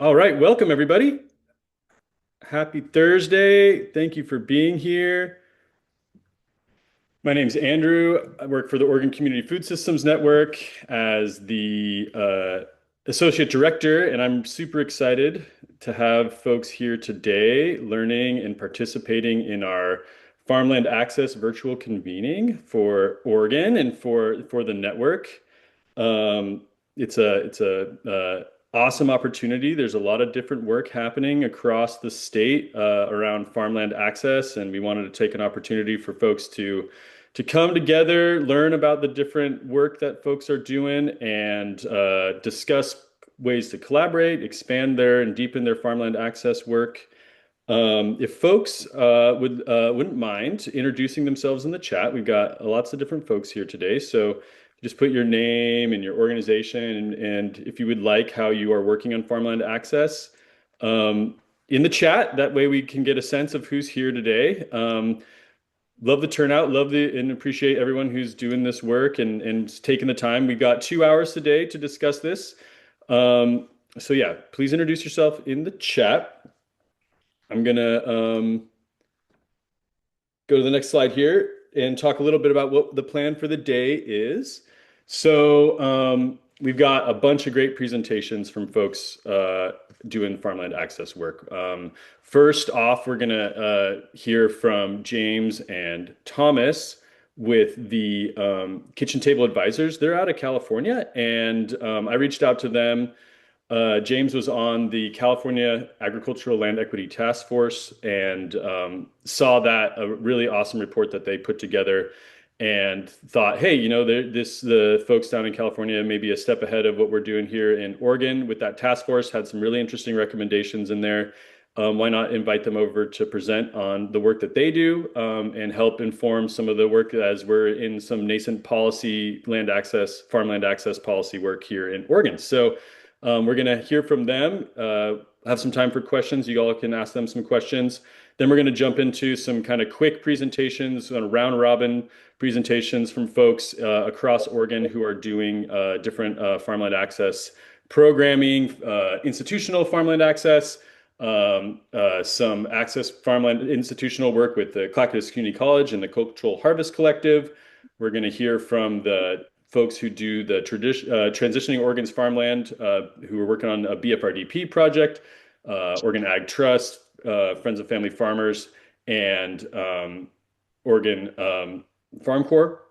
All right, welcome everybody. Happy Thursday. Thank you for being here. My name's Andrew. I work for the Oregon Community Food Systems Network as the Associate Director, and I'm super excited to have folks here today learning and participating in our Farmland Access virtual convening for Oregon and for the network. Um, it's a awesome opportunity. There's a lot of different work happening across the state around farmland access, and we wanted to take an opportunity for folks to come together, learn about the different work that folks are doing, and discuss ways to collaborate, expand their and deepen their farmland access work. If folks wouldn't mind introducing themselves in the chat, we've got lots of different folks here today. So just put your name and your organization and if you would like how you are working on farmland access um, in the chat. That way we can get a sense of who's here today. Love the turnout, and appreciate everyone who's doing this work and taking the time. We've got 2 hours today to discuss this. So yeah, please introduce yourself in the chat. I'm gonna go to the next slide here and talk a little bit about what the plan for the day is. So we've got a bunch of great presentations from folks doing farmland access work. First off, we're gonna hear from James and Thomas with the Kitchen Table Advisors. They're out of California, and I reached out to them. James was on the California Agricultural Land Equity Task Force and saw that a really awesome report that they put together and thought, hey, the folks down in California may be a step ahead of what we're doing here in Oregon with that task force, had some really interesting recommendations in there. Why not invite them over to present on the work that they do and help inform some of the work as we're in some nascent policy, farmland access policy work here in Oregon. So we're going to hear from them, have some time for questions. You all can ask them some questions. Then we're going to jump into some kind of quick presentations, round robin presentations from folks across Oregon who are doing different farmland access programming, institutional farmland access, some access farmland institutional work with the Clackamas Community College and the Cultural Harvest Collective. We're going to hear from the folks who do the transitioning Oregon's farmland, who are working on a BFRDP project, Oregon Ag Trust, Friends of Family Farmers, and Oregon Farm Corps.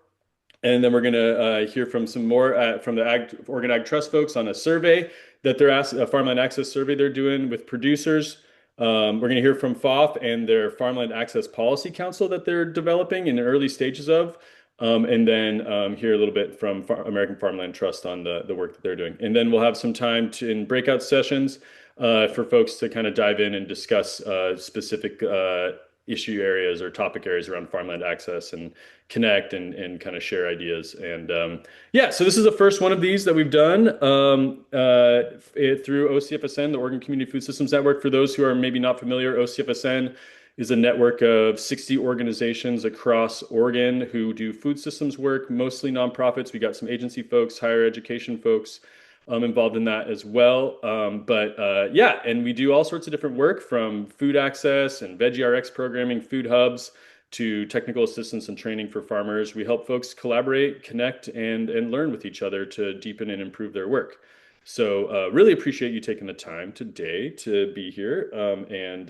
And then we're going to hear from some more from the Oregon Ag Trust folks on a survey that a farmland access survey they're doing with producers. We're going to hear from FOF and their Farmland Access Policy Council that they're developing in the early stages of. And then hear a little bit from American Farmland Trust on the work that they're doing. And then we'll have some time in breakout sessions for folks to kind of dive in and discuss specific issue areas or topic areas around farmland access and connect and kind of share ideas. And yeah, so this is the first one of these that we've done through OCFSN, the Oregon Community Food Systems Network. For those who are maybe not familiar, OCFSN is a network of 60 organizations across Oregon who do food systems work, mostly nonprofits. We got some agency folks, higher education folks involved in that as well. Yeah, and we do all sorts of different work from food access and veggie RX programming, food hubs, to technical assistance and training for farmers. We help folks collaborate, connect, and learn with each other to deepen and improve their work. So really appreciate you taking the time today to be here and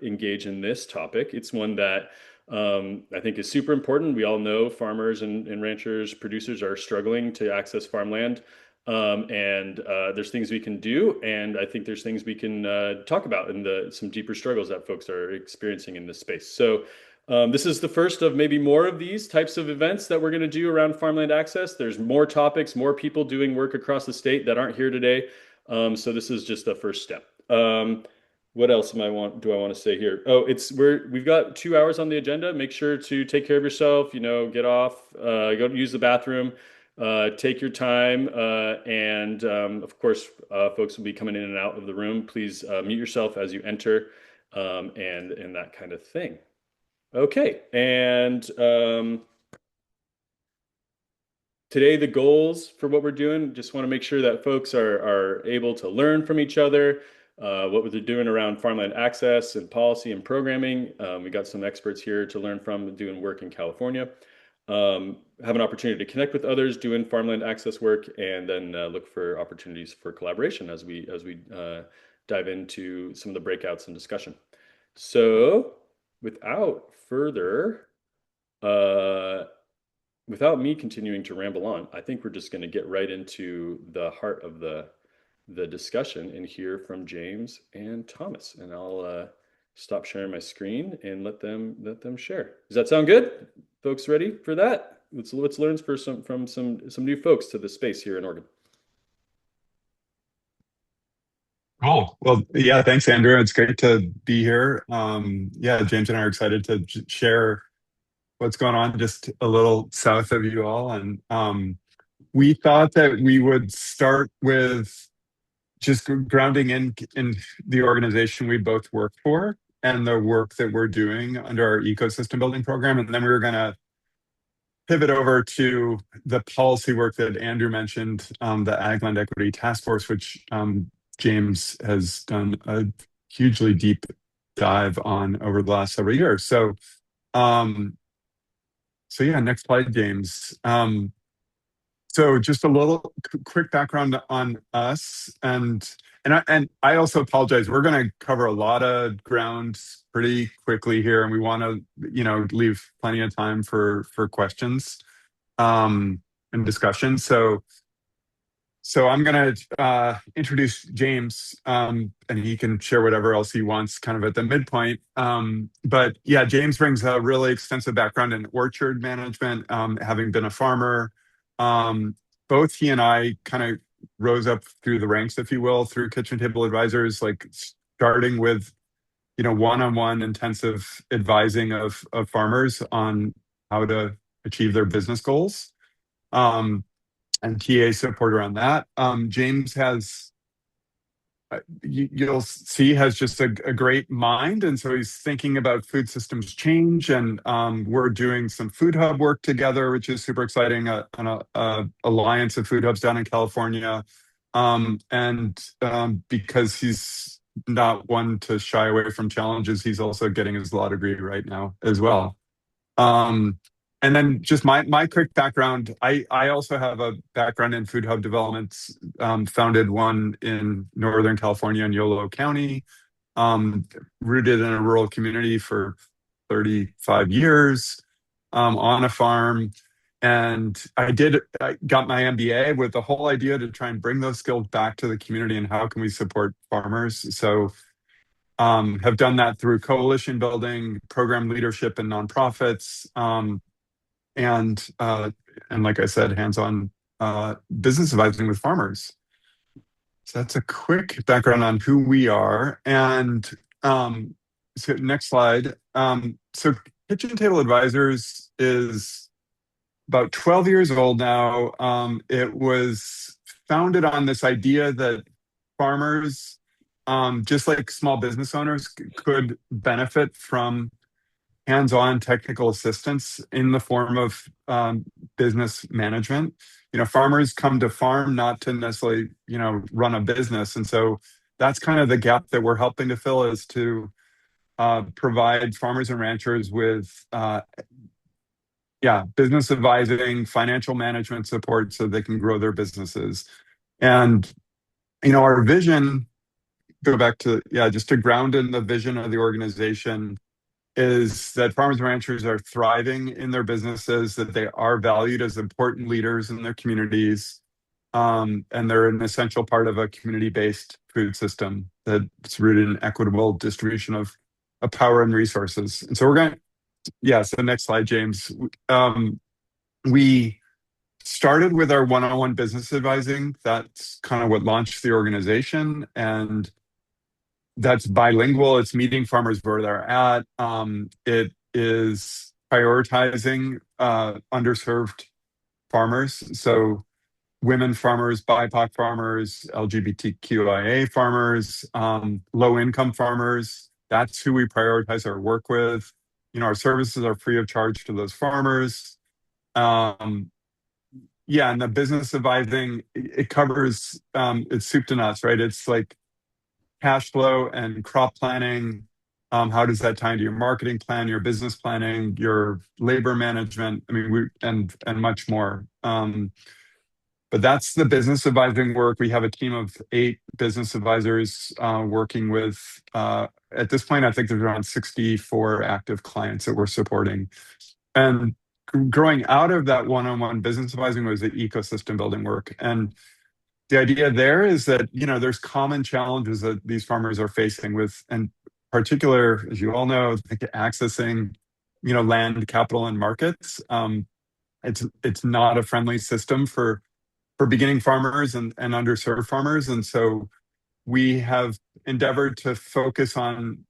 engage in this topic. It's one that I think is super important. We all know farmers and ranchers, producers are struggling to access farmland. And there's things we can do, and I think there's things we can talk about in some deeper struggles that folks are experiencing in this space. So this is the first of maybe more of these types of events that we're going to do around farmland access. There's more topics, more people doing work across the state that aren't here today. So this is just the first step. What else do I want to say here? Oh, we've got 2 hours on the agenda. Make sure to take care of yourself, get off, go use the bathroom, take your time. And of course, folks will be coming in and out of the room. Please mute yourself as you enter and that kind of thing. Okay, and today the goals for what we're doing, just want to make sure that folks are able to learn from each other, what they're doing around farmland access and policy and programming. We got some experts here to learn from doing work in California. Have an opportunity to connect with others doing farmland access work, and then look for opportunities for collaboration as we dive into some of the breakouts and discussion. So, without further, uh, without me continuing to ramble on, I think we're just going to get right into the heart of the discussion and hear from James and Thomas. And I'll stop sharing my screen and let them share. Does that sound good? Folks ready for that? Let's learn from some new folks to the space here in Oregon. Cool. Well, yeah, thanks, Andrew. It's great to be here. Yeah, James and I are excited to share what's going on just a little south of you all. And we thought that we would start with just grounding in the organization we both work for and the work that we're doing under our ecosystem building program. And then we were going to pivot over to the policy work that Andrew mentioned, the Ag Land Equity Task Force, which James has done a hugely deep dive on over the last several years. Um, so yeah, next slide, James. So just a little quick background on us, and I also apologize. We're going to cover a lot of ground pretty quickly here, and we want to leave plenty of time for questions and discussion. So I'm going to introduce James, and he can share whatever else he wants kind of at the midpoint. But yeah, James brings a really extensive background in orchard management, having been a farmer. Um, Both he and I kind of rose up through the ranks, if you will, through kitchen table advisors, like starting with one-on-one intensive advising of farmers on how to achieve their business goals. Um, and TA support around that. James has, you'll see, has just a great mind, and so he's thinking about food systems change, and we're doing some food hub work together, which is super exciting. An alliance of food hubs down in California, and because he's not one to shy away from challenges, he's also getting his law degree right now as well. Um, and then just my quick background, I also have a background in food hub development, founded one in Northern California in Yolo County, um, rooted in a rural community for 35 years, on a farm. And I got my MBA with the whole idea to try and bring those skills back to the community and how can we support farmers. So have done that through coalition building, program leadership, and nonprofits, and and like I said, hands-on business advising with farmers. So that's a quick background on who we are. And so next slide. So Kitchen Table Advisors is about 12 years old now. It was founded on this idea that farmers, just like small business owners, could benefit from hands-on technical assistance in the form of business management. Farmers come to farm not to necessarily, run a business, and so that's kind of the gap that we're helping to fill, is to provide farmers and ranchers with, yeah, business advising, financial management support, so they can grow their businesses. And our vision, go back to, yeah, just to ground in the vision of the organization, is that farmers and ranchers are thriving in their businesses, that they are valued as important leaders in their communities, and they're an essential part of a community-based food system that's rooted in equitable distribution of power and resources. And so we're going to, yeah, so next slide, James. We started with our one-on-one business advising. That's kind of what launched the organization, and that's bilingual. It's meeting farmers where they're at. It is prioritizing underserved farmers. So women farmers, BIPOC farmers, LGBTQIA farmers, low income farmers. That's who we prioritize our work with. Our services are free of charge to those farmers. Yeah, and the business advising, it covers, it's soup to nuts, right? It's like cash flow and crop planning. How does that tie into your marketing plan, your business planning, your labor management? I mean, and much more. But that's the business advising work. We have a team of 8 business advisors working with, at this point, I think there's around 64 active clients that we're supporting. And growing out of that one-on-one business advising was the ecosystem building work. And the idea there is that, there's common challenges that these farmers are facing with, and particular, as you all know, like accessing, land, capital, and markets. It's not a friendly system for beginning farmers and underserved farmers. And so we have endeavored to focus on,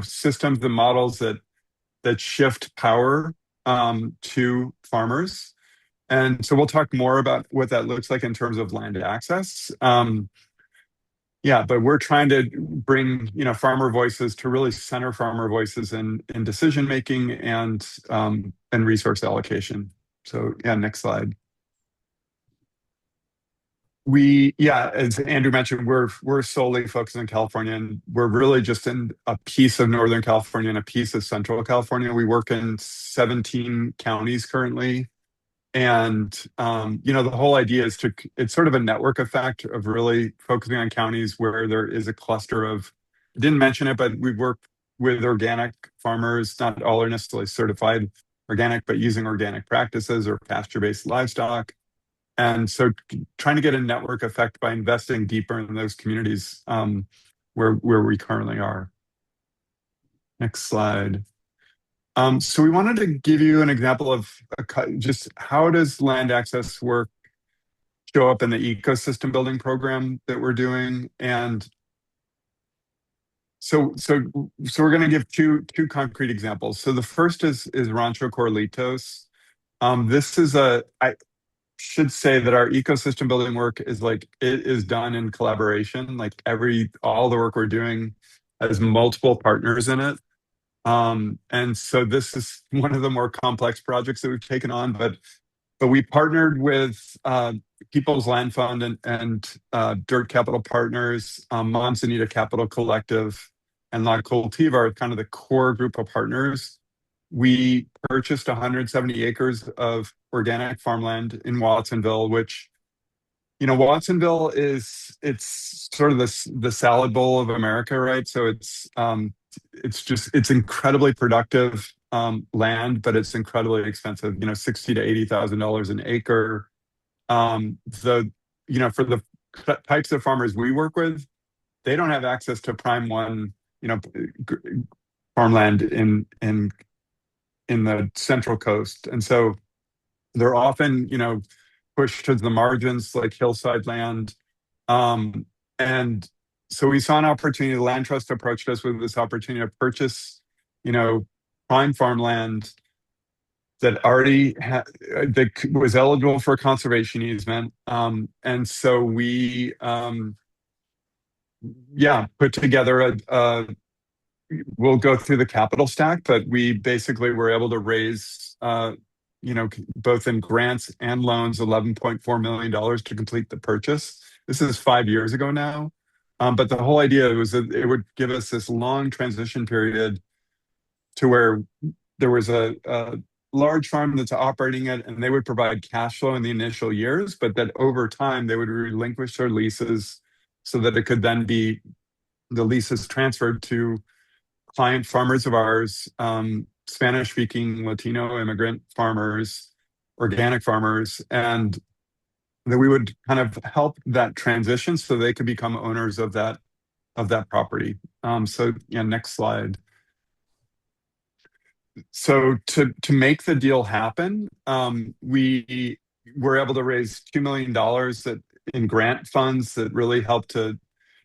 systems and models that shift power to farmers. And so we'll talk more about what that looks like in terms of land access. Yeah, but we're trying to bring, farmer voices to really center farmer voices in decision making and resource allocation. So yeah, next slide. As Andrew mentioned, we're solely focused on California, and we're really just in a piece of Northern California and a piece of Central California. We work in 17 counties currently, and the whole idea is it's sort of a network effect of really focusing on counties where there is a cluster of. I didn't mention it, but we work with organic farmers. Not all are necessarily certified organic, but using organic practices or pasture-based livestock. And so trying to get a network effect by investing deeper in those communities where we currently are. Next slide. So we wanted to give you an example of just how does land access work show up in the ecosystem building program that we're doing. And so we're going to give two concrete examples. So the first is Rancho Corlitos. This is I should say that our ecosystem building work is it is done in collaboration. Like all the work we're doing has multiple partners in it. And so this is one of the more complex projects that we've taken on, but we partnered with People's Land Fund and Dirt Capital Partners, Manzanita Capital Collective, and La Cultiva are kind of the core group of partners. We purchased 170 acres of organic farmland in Watsonville, which, Watsonville it's sort of the salad bowl of America, right? So it's incredibly productive land, but it's incredibly expensive. $60,000 to $80,000 an acre. For the types of farmers we work with, they don't have access to prime one, farmland in the Central Coast, and so they're often, pushed to the margins like hillside land. And so we saw an opportunity. The Land Trust approached us with this opportunity to purchase, prime farmland that already that was eligible for a conservation easement. And so we, put together we'll go through the capital stack, but we basically were able to raise, both in grants and loans, $11.4 million to complete the purchase. This is 5 years ago now. But the whole idea was that it would give us this long transition period to where there was a large farm that's operating it, and they would provide cash flow in the initial years, but that over time they would relinquish their leases so that it could then be the leases transferred to client farmers of ours, Spanish-speaking Latino immigrant farmers, organic farmers, and that we would kind of help that transition so they could become owners of that property. Next slide. So to make the deal happen, we were able to raise $2 million in grant funds that really helped to,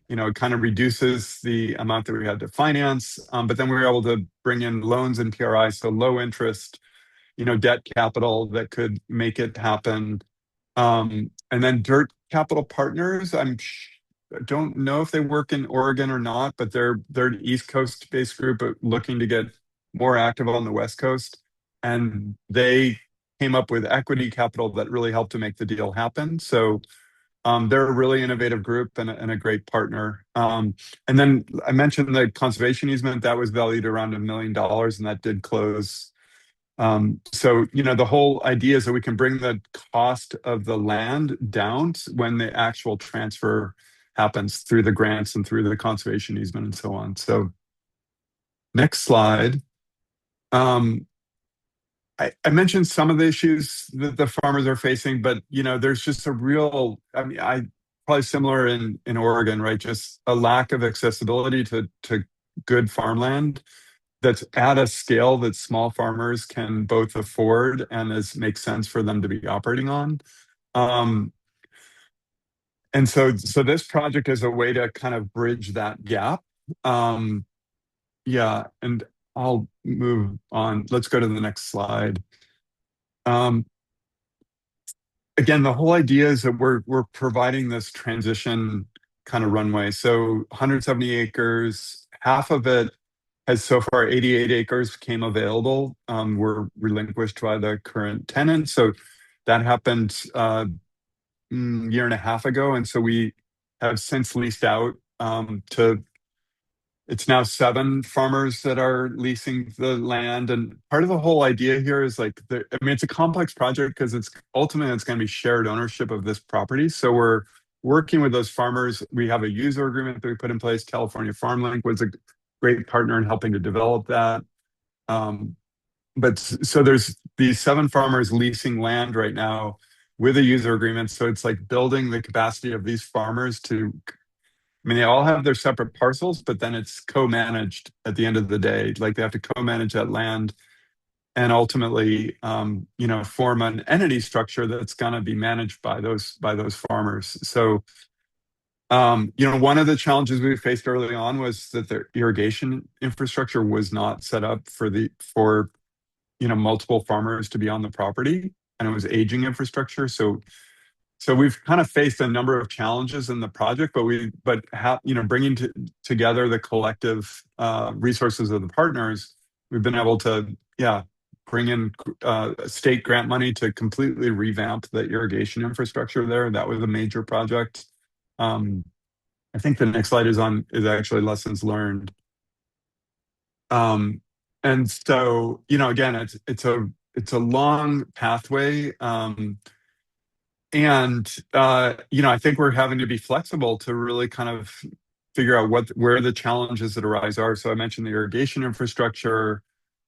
it kind of reduces the amount that we had to finance. But then we were able to bring in loans and PRI, so low interest, debt capital that could make it happen. And then Dirt Capital Partners, I don't know if they work in Oregon or not, but they're an East Coast based group looking to get more active on the West Coast. And they came up with equity capital that really helped to make the deal happen. So They're a really innovative group and a great partner. And then I mentioned the conservation easement that was valued around $1 million, and that did close. So, the whole idea is that we can bring the cost of the land down when the actual transfer happens through the grants and through the conservation easement and so on. So, next slide. Um, I mentioned some of the issues that the farmers are facing, but there's just a real, I mean, I probably similar in Oregon, right? Just a lack of accessibility to good farmland that's at a scale that small farmers can both afford and makes sense for them to be operating on. Um, and so this project is a way to kind of bridge that gap. Um, yeah, and I'll move on. Let's go to the next slide. Um, Again, the whole idea is that we're providing this transition kind of runway. So 170 acres, half of it has so far 88 acres came available, were relinquished by the current tenant. So that happened year and a half ago, and so we have since leased out to it's now 7 farmers that are leasing the land. And part of the whole idea here is like, I mean, it's a complex project because ultimately it's going to be shared ownership of this property. So we're working with those farmers. We have a user agreement that we put in place. California Farmland was a great partner in helping to develop that. But so there's these 7 farmers leasing land right now with a user agreement. So it's like building the capacity of these farmers I mean, they all have their separate parcels, but then it's co-managed at the end of the day. Like they have to co-manage that land and ultimately, form an entity structure that's going to be managed by those farmers. So, one of the challenges we faced early on was that their irrigation infrastructure was not set up for multiple farmers to be on the property, and it was aging infrastructure. So we've kind of faced a number of challenges in the project, bringing together the collective resources of the partners, we've been able to, bring in state grant money to completely revamp the irrigation infrastructure there. That was a major project. I think the next slide is actually lessons learned. And so, again, it's a long pathway. I think we're having to be flexible to really kind of figure out where the challenges that arise are. So I mentioned the irrigation infrastructure.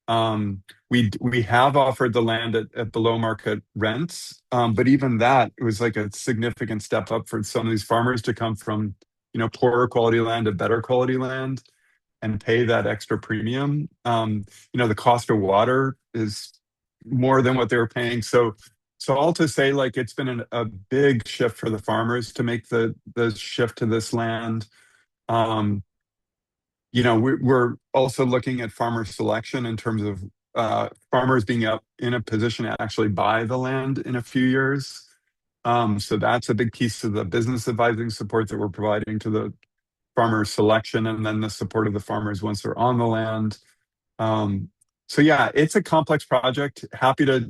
We have offered the land at below market rents, but even that, it was like a significant step up for some of these farmers to come from poorer quality land to better quality land and pay that extra premium. The cost of water is more than what they were paying. So all to say, like it's been a big shift for the farmers to make the shift to this land. We're also looking at farmer selection in terms of farmers being up in a position to actually buy the land in a few years. So that's a big piece of the business advising support that we're providing to the farmer selection, and then the support of the farmers once they're on the land. So yeah, it's a complex project. Happy to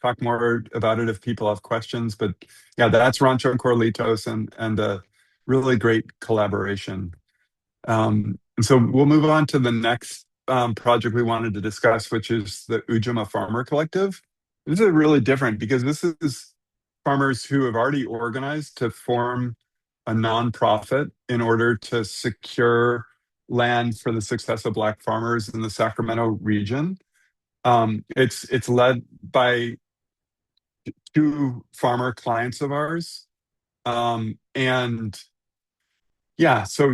talk more about it if people have questions. But yeah, that's Rancho Corlitos and a really great collaboration. And so we'll move on to the next project we wanted to discuss, which is the Ujima Farmer Collective. This is really different because this is farmers who have already organized to form a nonprofit in order to secure land for the success of Black farmers in the Sacramento region. It's led by 2 farmer clients of ours, and yeah, so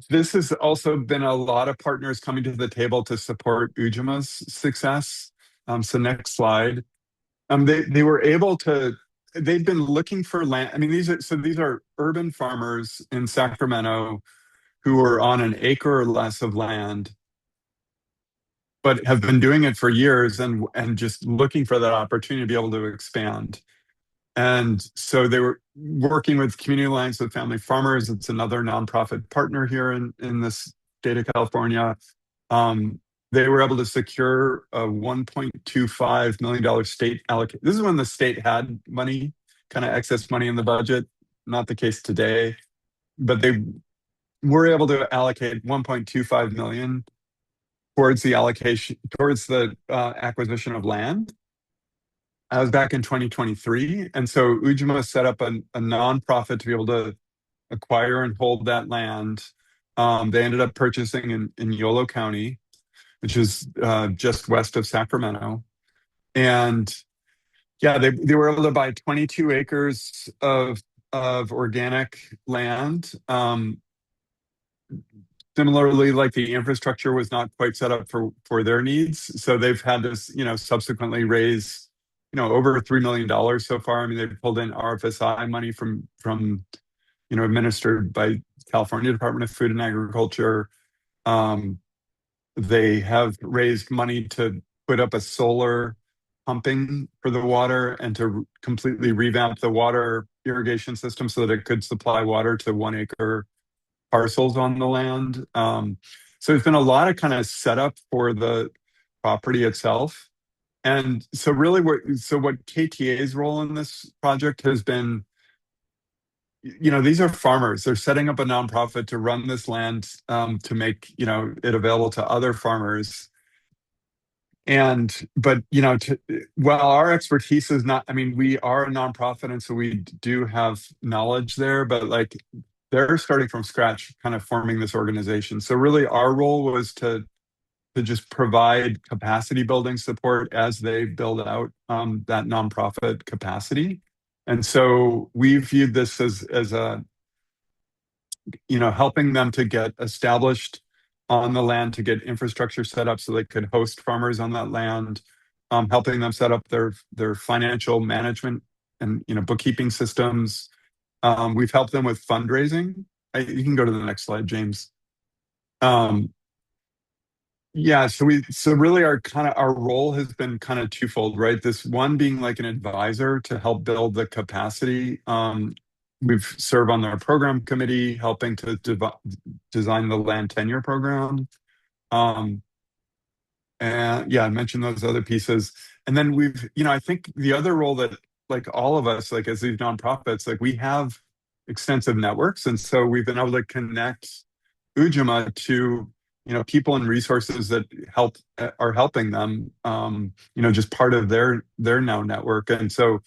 this has also been a lot of partners coming to the table to support Ujima's success. So next slide. They were able to. They've been looking for land. I mean, these are urban farmers in Sacramento who are on an acre or less of land, but have been doing it for years and just looking for that opportunity to be able to expand. And so they were working with Community Alliance with Family Farmers. It's another nonprofit partner here in this state of California. They were able to secure a $1.25 million state allocation. This is when the state had money kind of excess money in the budget. Not the case today, but they were able to allocate 1.25 million towards the acquisition of land. I was back in 2023, and so Ujima set up a nonprofit to be able to acquire and hold that land. They ended up purchasing in Yolo County, which is just west of Sacramento. And yeah, they were able to buy 22 acres of organic land. Similarly, like the infrastructure was not quite set up for their needs, so they've had to subsequently raise over $3 million so far. I mean, they've pulled in RFSI money from administered by California Department of Food and Agriculture. Um, they have raised money to put up a solar pumping for the water and to completely revamp the water irrigation system so that it could supply water to 1 acre parcels on the land. So there's been a lot of kind of setup for the property itself. And so really what KTA's role in this project has been, these are farmers. They're setting up a nonprofit to run this land, to make, it available to other farmers. But while our expertise is not, I mean, we are a nonprofit, and so we do have knowledge there, but like they're starting from scratch, kind of forming this organization. So really, our role was to just provide capacity building support as they build out that nonprofit capacity. And so we viewed this as a helping them to get established on the land, to get infrastructure set up so they could host farmers on that land, helping them set up their financial management and bookkeeping systems. We've helped them with fundraising. You can go to the next slide, James. Yeah, so really our role has been kind of twofold, right? This one being like an advisor to help build the capacity. We've served on their program committee, helping to design the land tenure program. And yeah, I mentioned those other pieces. And then I think the other role that like all of us, like as these nonprofits, like we have extensive networks. And so we've been able to connect Ujima to people and resources that are helping them, just part of their now network. And so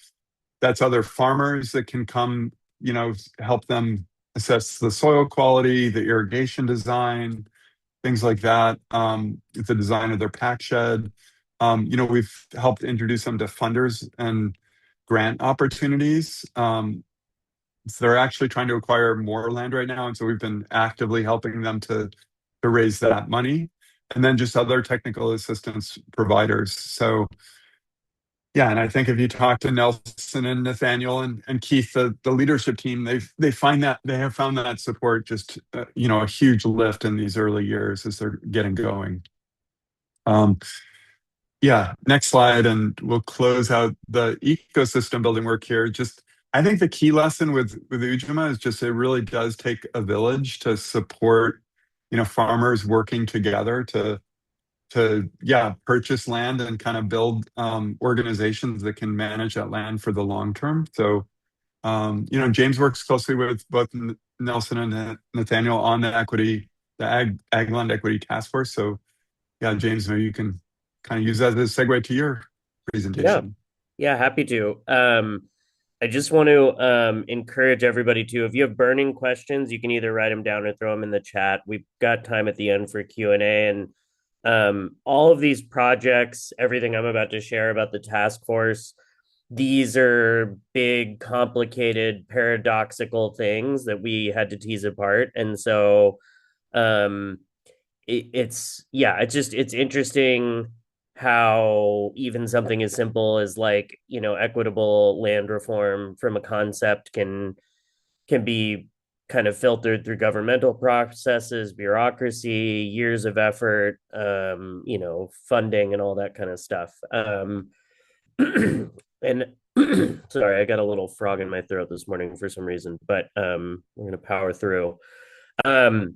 that's other farmers that can come, help them assess the soil quality, the irrigation design, things like that, the design of their pack shed. We've helped introduce them to funders and grant opportunities. So they're actually trying to acquire more land right now, and so we've been actively helping them to raise that money, and then just other technical assistance providers. So yeah, and I think if you talk to Nelson and Nathaniel and Keith, the leadership team, they have found that support just a huge lift in these early years as they're getting going. Yeah, next slide, and we'll close out the ecosystem building work here. Just I think the key lesson with Ujima is just it really does take a village to support farmers working together to purchase land and kind of build organizations that can manage that land for the long term. So James works closely with both Nelson and Nathaniel on the Ag Land Equity Task Force. So yeah, James, maybe you can kind of use that as a segue to your Yeah, presentation. yeah, happy to. I just want to encourage everybody to, if you have burning questions, you can either write them down or throw them in the chat. We've got time at the end for Q&A, and all of these projects, everything I'm about to share about the task force, these are big, complicated, paradoxical things that we had to tease apart. And so um, it's interesting how even something as simple as like equitable land reform from a concept can be kind of filtered through governmental processes, bureaucracy, years of effort, funding and all that kind of stuff. And sorry, I got a little frog in my throat this morning for some reason, but we're gonna power through. um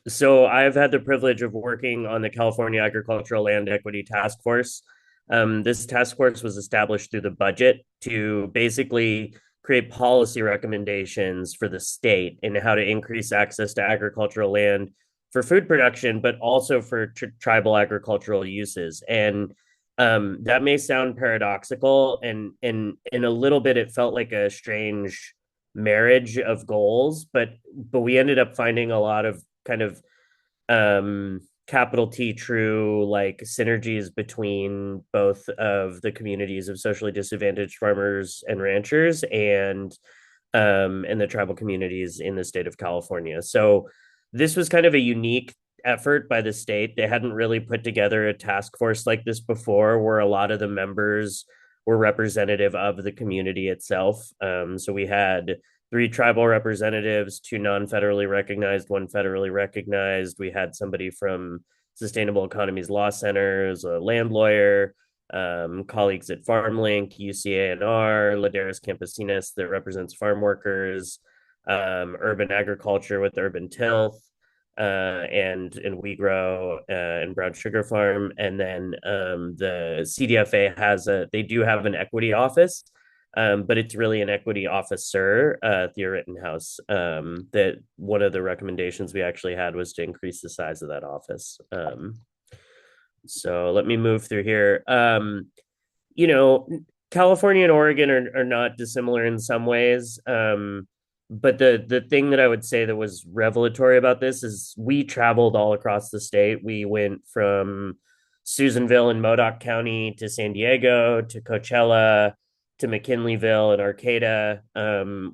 so I've had the privilege of working on the California Agricultural Land Equity Task Force. This task force was established through the budget to basically create policy recommendations for the state in how to increase access to agricultural land for food production, but also for tribal agricultural uses. And that may sound paradoxical, and in a little bit, it felt like a strange marriage of goals, but we ended up finding a lot of kind of capital T true like synergies between both of the communities of socially disadvantaged farmers and ranchers and the tribal communities in the state of California. So this was kind of a unique effort by the state. They hadn't really put together a task force like this before, where a lot of the members were representative of the community itself. So we had 3 tribal representatives, 2 non-federally recognized, 1 federally recognized. We had somebody from Sustainable Economies Law Centers, a land lawyer, colleagues at FarmLink, UCANR, Laderas Campesinas that represents farm workers, urban agriculture with Urban Tilth, and We Grow and Brown Sugar Farm. And then the CDFA they do have an equity office, but it's really an equity officer, Thea Rittenhouse. That one of the recommendations we actually had was to increase the size of that office. So let me move through here. You know, California and Oregon are not dissimilar in some ways. But the thing that I would say that was revelatory about this is we traveled all across the state. We went from Susanville in Modoc County to San Diego to Coachella to McKinleyville and Arcata.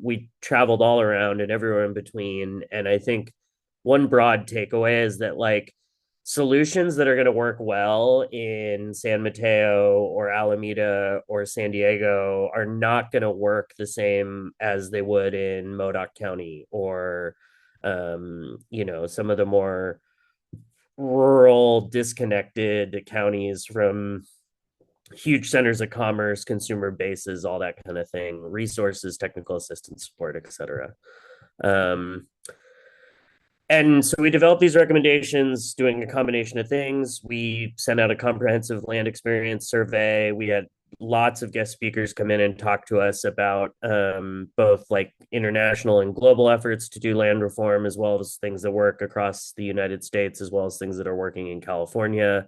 We traveled all around and everywhere in between. And I think one broad takeaway is that like solutions that are going to work well in San Mateo or Alameda or San Diego are not going to work the same as they would in Modoc County or, some of the more rural, disconnected counties from huge centers of commerce, consumer bases, all that kind of thing, resources, technical assistance support, et cetera. And so we developed these recommendations doing a combination of things. We sent out a comprehensive land experience survey. We had lots of guest speakers come in and talk to us about both like international and global efforts to do land reform, as well as things that work across the United States, as well as things that are working in California.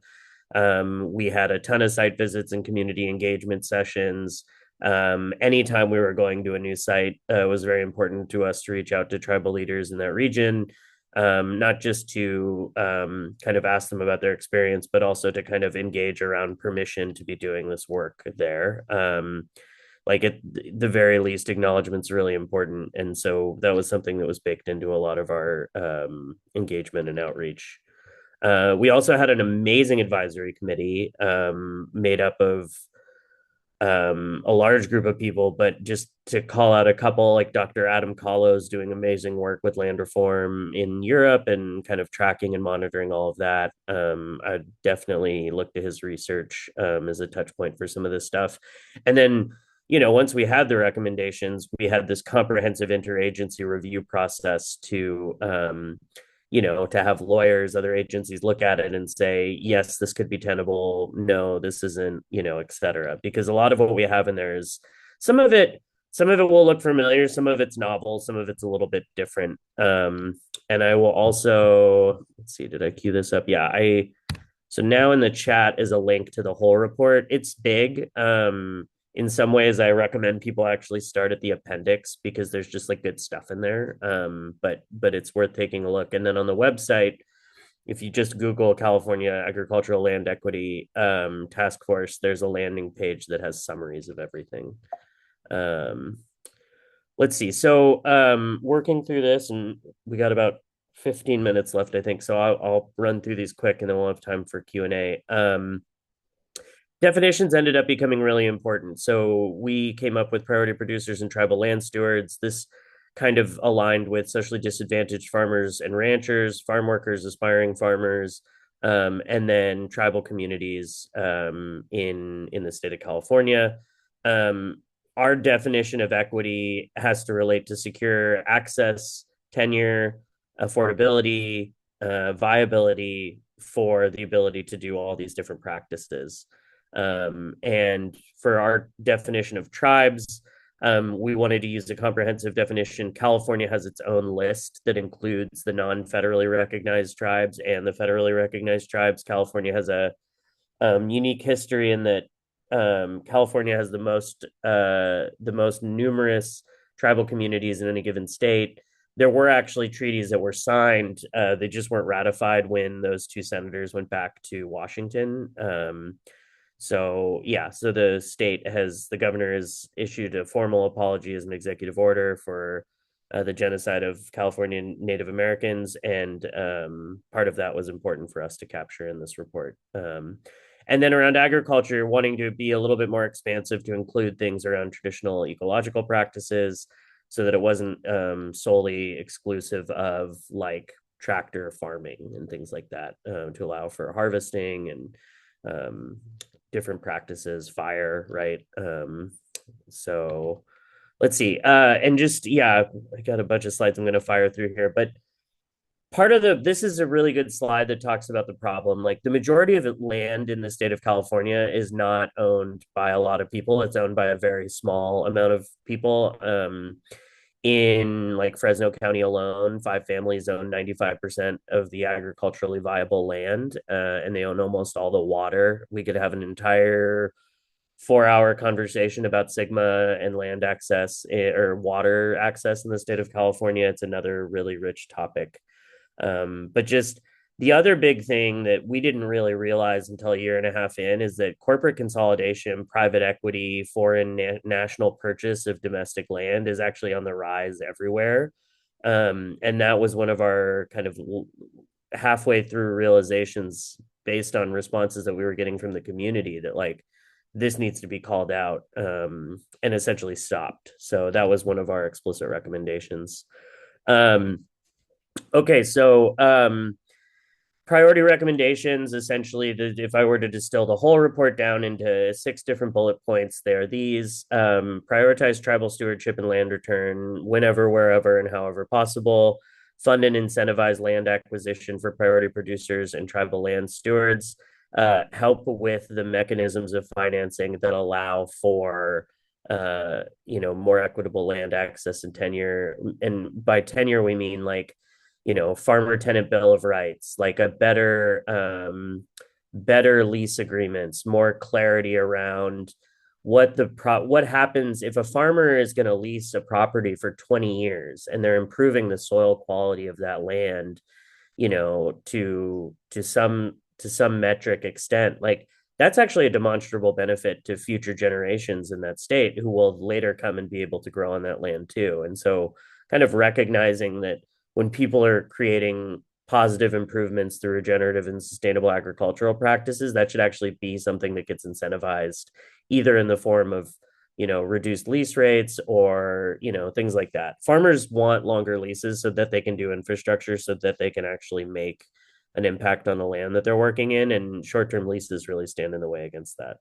We had a ton of site visits and community engagement sessions. Anytime we were going to a new site, it was very important to us to reach out to tribal leaders in that region, not just to kind of ask them about their experience, but also to kind of engage around permission to be doing this work there. Like at the very least, acknowledgement's really important. And so that was something that was baked into a lot of our engagement and outreach. We also had an amazing advisory committee made up of a large group of people, but just to call out a couple, like Dr. Adam Kahlo's doing amazing work with land reform in Europe and kind of tracking and monitoring all of that. I definitely look to his research as a touch point for some of this stuff. And then, once we had the recommendations, we had this comprehensive interagency review process to have lawyers, other agencies look at it and say, yes, this could be tenable. No, this isn't, et cetera. Because a lot of what we have in there is some of it will look familiar, some of it's novel, some of it's a little bit different. And I will also, let's see, did I queue this up? Yeah, so now in the chat is a link to the whole report. It's big. In some ways, I recommend people actually start at the appendix because there's just like good stuff in there. But it's worth taking a look. And then on the website, if you just Google California Agricultural Land Equity Task Force, there's a landing page that has summaries of everything. Let's see. So working through this, and we got about 15 minutes left, I think. So I'll run through these quick, and then we'll have time for Q&A. Definitions ended up becoming really important. So we came up with priority producers and tribal land stewards. This kind of aligned with socially disadvantaged farmers and ranchers, farm workers, aspiring farmers, and then tribal communities in the state of California. Our definition of equity has to relate to secure access, tenure, affordability, viability for the ability to do all these different practices. And for our definition of tribes, we wanted to use a comprehensive definition. California has its own list that includes the non-federally recognized tribes and the federally recognized tribes. California has a unique history in that California has the most numerous tribal communities in any given state. There were actually treaties that were signed. They just weren't ratified when those two senators went back to Washington. So the governor has issued a formal apology as an executive order for the genocide of California Native Americans, and part of that was important for us to capture in this report. And then around agriculture, wanting to be a little bit more expansive to include things around traditional ecological practices, so that it wasn't solely exclusive of like tractor farming and things like that, to allow for harvesting and different practices, fire, right? So let's see. And just, yeah, I got a bunch of slides I'm going to fire through here, but this is a really good slide that talks about the problem. Like the majority of land in the state of California is not owned by a lot of people. It's owned by a very small amount of people. In like Fresno County alone, 5 families own 95% of the agriculturally viable land, and they own almost all the water. We could have an entire 4-hour conversation about Sigma and land access, or water access in the state of California. It's another really rich topic. But just the other big thing that we didn't really realize until a year and a half in is that corporate consolidation, private equity, foreign national purchase of domestic land is actually on the rise everywhere. And that was one of our kind of halfway through realizations based on responses that we were getting from the community, that like this needs to be called out, and essentially stopped. So that was one of our explicit recommendations. Okay, so priority recommendations, essentially, if I were to distill the whole report down into 6 different bullet points, they are these: prioritize tribal stewardship and land return whenever, wherever, and however possible. Fund and incentivize land acquisition for priority producers and tribal land stewards. Help with the mechanisms of financing that allow for more equitable land access and tenure. And by tenure, we mean like farmer tenant bill of rights, like a better lease agreements, more clarity around what happens if a farmer is going to lease a property for 20 years and they're improving the soil quality of that land, to some metric extent. Like that's actually a demonstrable benefit to future generations in that state who will later come and be able to grow on that land too. And so kind of recognizing that when people are creating positive improvements through regenerative and sustainable agricultural practices, that should actually be something that gets incentivized, either in the form of reduced lease rates or things like that. Farmers want longer leases so that they can do infrastructure, so that they can actually make an impact on the land that they're working in, and short-term leases really stand in the way against that.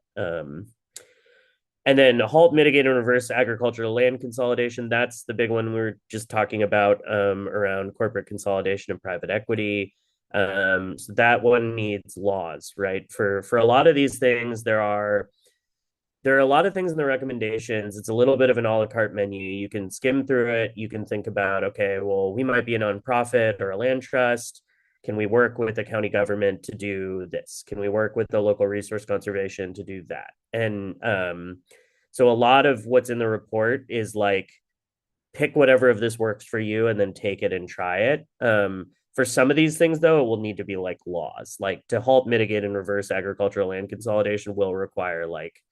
And then halt, mitigate, and reverse agricultural land consolidation. That's the big one we were just talking about, around corporate consolidation and private equity. So that one needs laws, right? For a lot of these things, there are a lot of things in the recommendations. It's a little bit of an a la carte menu. You can skim through it. You can think about, okay, well, we might be a nonprofit or a land trust. Can we work with the county government to do this? Can we work with the local resource conservation to do that? And so a lot of what's in the report is like, pick whatever of this works for you and then take it and try it. For some of these things, though, it will need to be like laws. Like to halt, mitigate, and reverse agricultural land consolidation will require like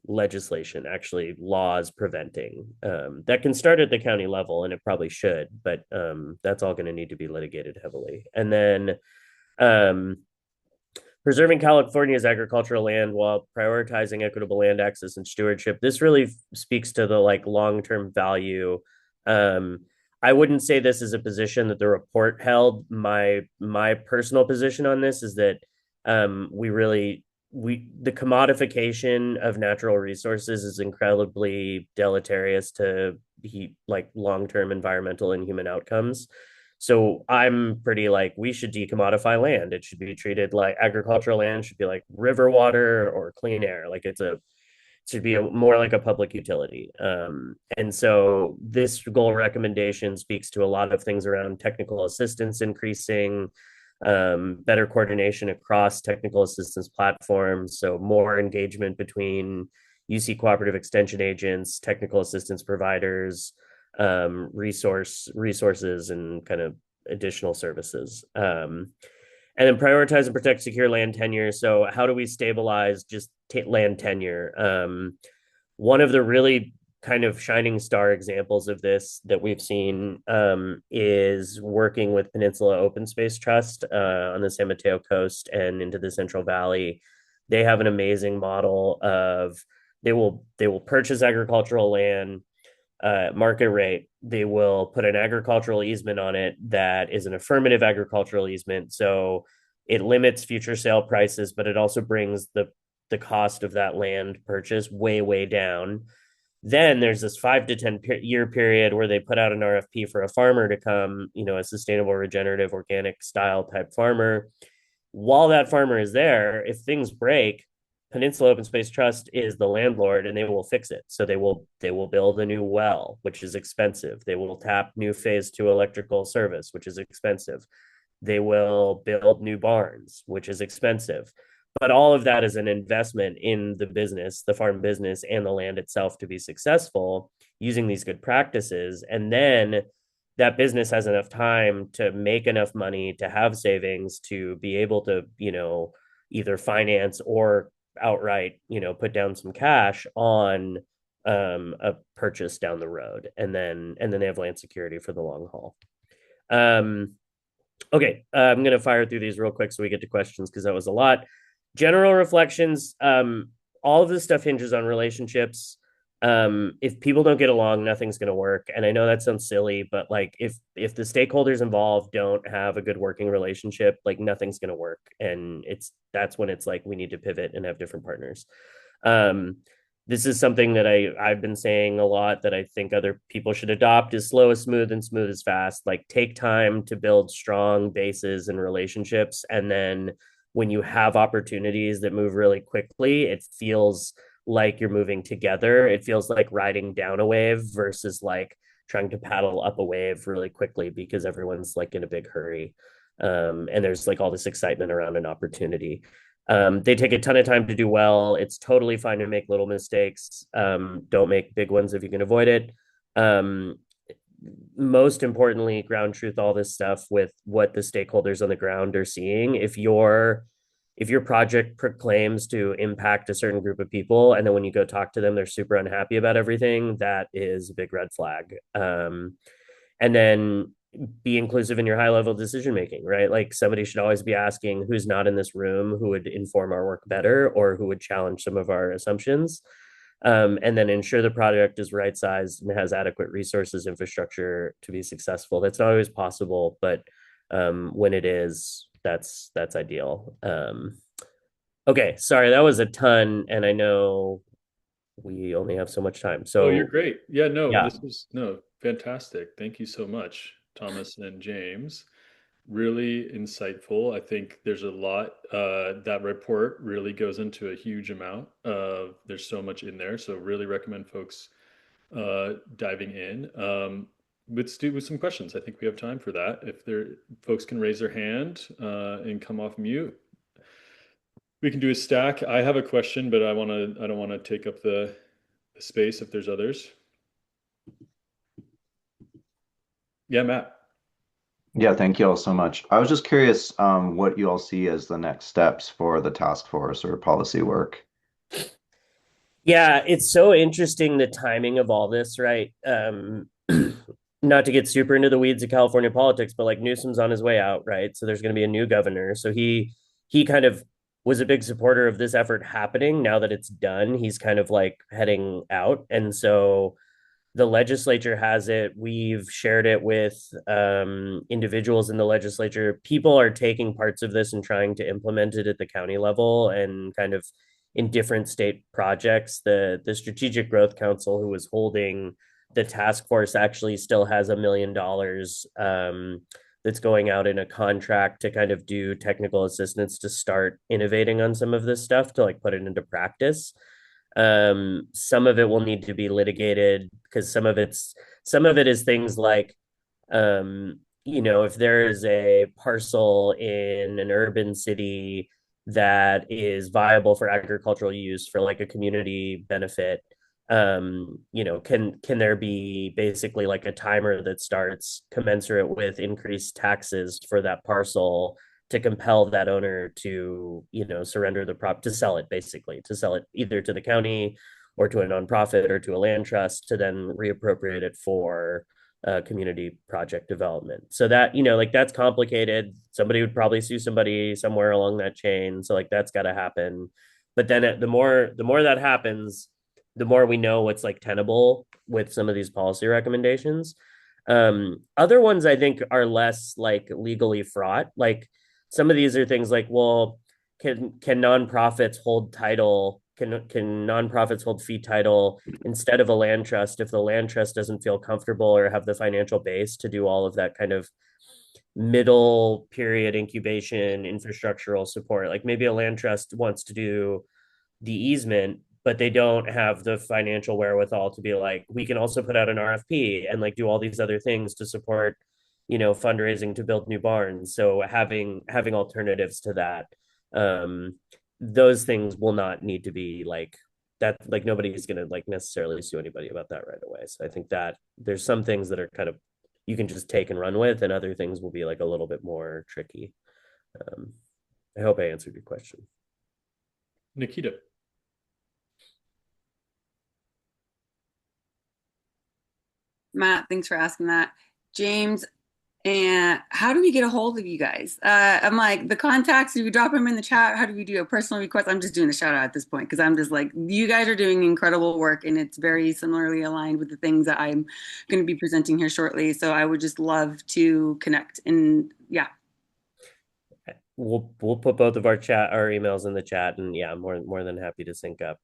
legislation, actually laws preventing. That can start at the county level, and it probably should, but that's all going to need to be litigated heavily. And then preserving California's agricultural land while prioritizing equitable land access and stewardship. This really speaks to the like long-term value. I wouldn't say this is a position that the report held. My personal position on this is that the commodification of natural resources is incredibly deleterious to like long-term environmental and human outcomes. So I'm pretty like, we should decommodify land. It should be treated like agricultural land should be like river water or clean air. Like should be more like a public utility. And so this goal recommendation speaks to a lot of things around technical assistance increasing, better coordination across technical assistance platforms, so more engagement between UC cooperative extension agents, technical assistance providers, resources, and kind of additional services. And then prioritize and protect secure land tenure. So how do we stabilize just land tenure? One of the really kind of shining star examples of this that we've seen is working with Peninsula Open Space Trust on the San Mateo coast and into the Central Valley. They have an amazing model of they will purchase agricultural land market rate. They will put an agricultural easement on it that is an affirmative agricultural easement. So it limits future sale prices, but it also brings the cost of that land purchase way down. Then there's this 5 to 10 year period where they put out an RFP for a farmer to come, a sustainable, regenerative, organic style type farmer. While that farmer is there, if things break, Peninsula Open Space Trust is the landlord and they will fix it. So they will build a new well, which is expensive. They will tap new phase 2 electrical service, which is expensive. They will build new barns, which is expensive. But all of that is an investment in the business, the farm business, and the land itself to be successful using these good practices. And then that business has enough time to make enough money to have savings to be able to, either finance or outright, put down some cash on a purchase down the road, and then they have land security for the long haul. Okay, I'm gonna fire through these real quick so we get to questions because that was a lot. General reflections. All of this stuff hinges on relationships. If people don't get along, nothing's going to work. And I know that sounds silly, but like if the stakeholders involved don't have a good working relationship, like nothing's going to work. And that's when it's like we need to pivot and have different partners. This is something that I've been saying a lot that I think other people should adopt: is slow is smooth and smooth is fast. Like take time to build strong bases and relationships, and then when you have opportunities that move really quickly, it feels like you're moving together. It feels like riding down a wave versus like trying to paddle up a wave really quickly because everyone's like in a big hurry. And there's like all this excitement around an opportunity. They take a ton of time to do well. It's totally fine to make little mistakes. Don't make big ones if you can avoid it. Most importantly, ground truth all this stuff with what the stakeholders on the ground are seeing. If your project proclaims to impact a certain group of people, and then when you go talk to them, they're super unhappy about everything, that is a big red flag. And then be inclusive in your high level decision making, right? Like somebody should always be asking who's not in this room who would inform our work better or who would challenge some of our assumptions. And then ensure the project is right sized and has adequate resources, infrastructure to be successful. That's not always possible, but when it is, that's ideal. Okay, sorry, that was a ton, and I know we only have so much time. So you're great. Yeah, no, yeah. This was fantastic. Thank you so much, Thomas and James. Really insightful. I think there's a lot. That report really goes into a huge amount. There's so much in there. So really recommend folks diving in. Let's do with some questions. I think we have time for that. If folks can raise their hand and come off mute, we can do a stack. I have a question, but I don't want to take up the space if there's others. Yeah, Matt. Yeah, thank you all so much. I was just curious what you all see as the next steps for the task force or policy work. Yeah, it's so interesting the timing of all this, right? Not to get super into the weeds of California politics, but like Newsom's on his way out, right? So there's going to be a new governor. So he kind of was a big supporter of this effort happening. Now that it's done, he's kind of like heading out. And so the legislature has it. We've shared it with individuals in the legislature. People are taking parts of this and trying to implement it at the county level and kind of in different state projects. The Strategic Growth Council, who was holding the task force, actually still has $1 million that's going out in a contract to kind of do technical assistance to start innovating on some of this stuff to like put it into practice. Some of it will need to be litigated because some of it is things like if there is a parcel in an urban city that is viable for agricultural use for like a community benefit, can there be basically like a timer that starts commensurate with increased taxes for that parcel to compel that owner to, surrender the prop to sell it, basically, to sell it either to the county or to a nonprofit or to a land trust to then reappropriate it for community project development. So that, like that's complicated. Somebody would probably sue somebody somewhere along that chain. So like that's got to happen. But then the more that happens, the more we know what's like tenable with some of these policy recommendations. Other ones I think are less like legally fraught. Like some of these are things like, well, can nonprofits hold title? Can nonprofits hold fee title instead of a land trust if the land trust doesn't feel comfortable or have the financial base to do all of that kind of middle period incubation infrastructural support? Like maybe a land trust wants to do the easement, but they don't have the financial wherewithal to be like, we can also put out an RFP and like do all these other things to support, fundraising to build new barns. So having alternatives to that, those things will not need to be like that. Like nobody's going to like necessarily sue anybody about that right away. So I think that there's some things that are kind of you can just take and run with, and other things will be like a little bit more tricky. I hope I answered your question. Nikita. Matt, thanks for asking that. James, and how do we get a hold of you guys? I'm like, the contacts, do we drop them in the chat? How do we do a personal request? I'm just doing a shout out at this point because I'm just like, you guys are doing incredible work and it's very similarly aligned with the things that I'm going to be presenting here shortly. So I would just love to connect and yeah. We'll put both of our emails in the chat, and yeah, more than happy to sync up.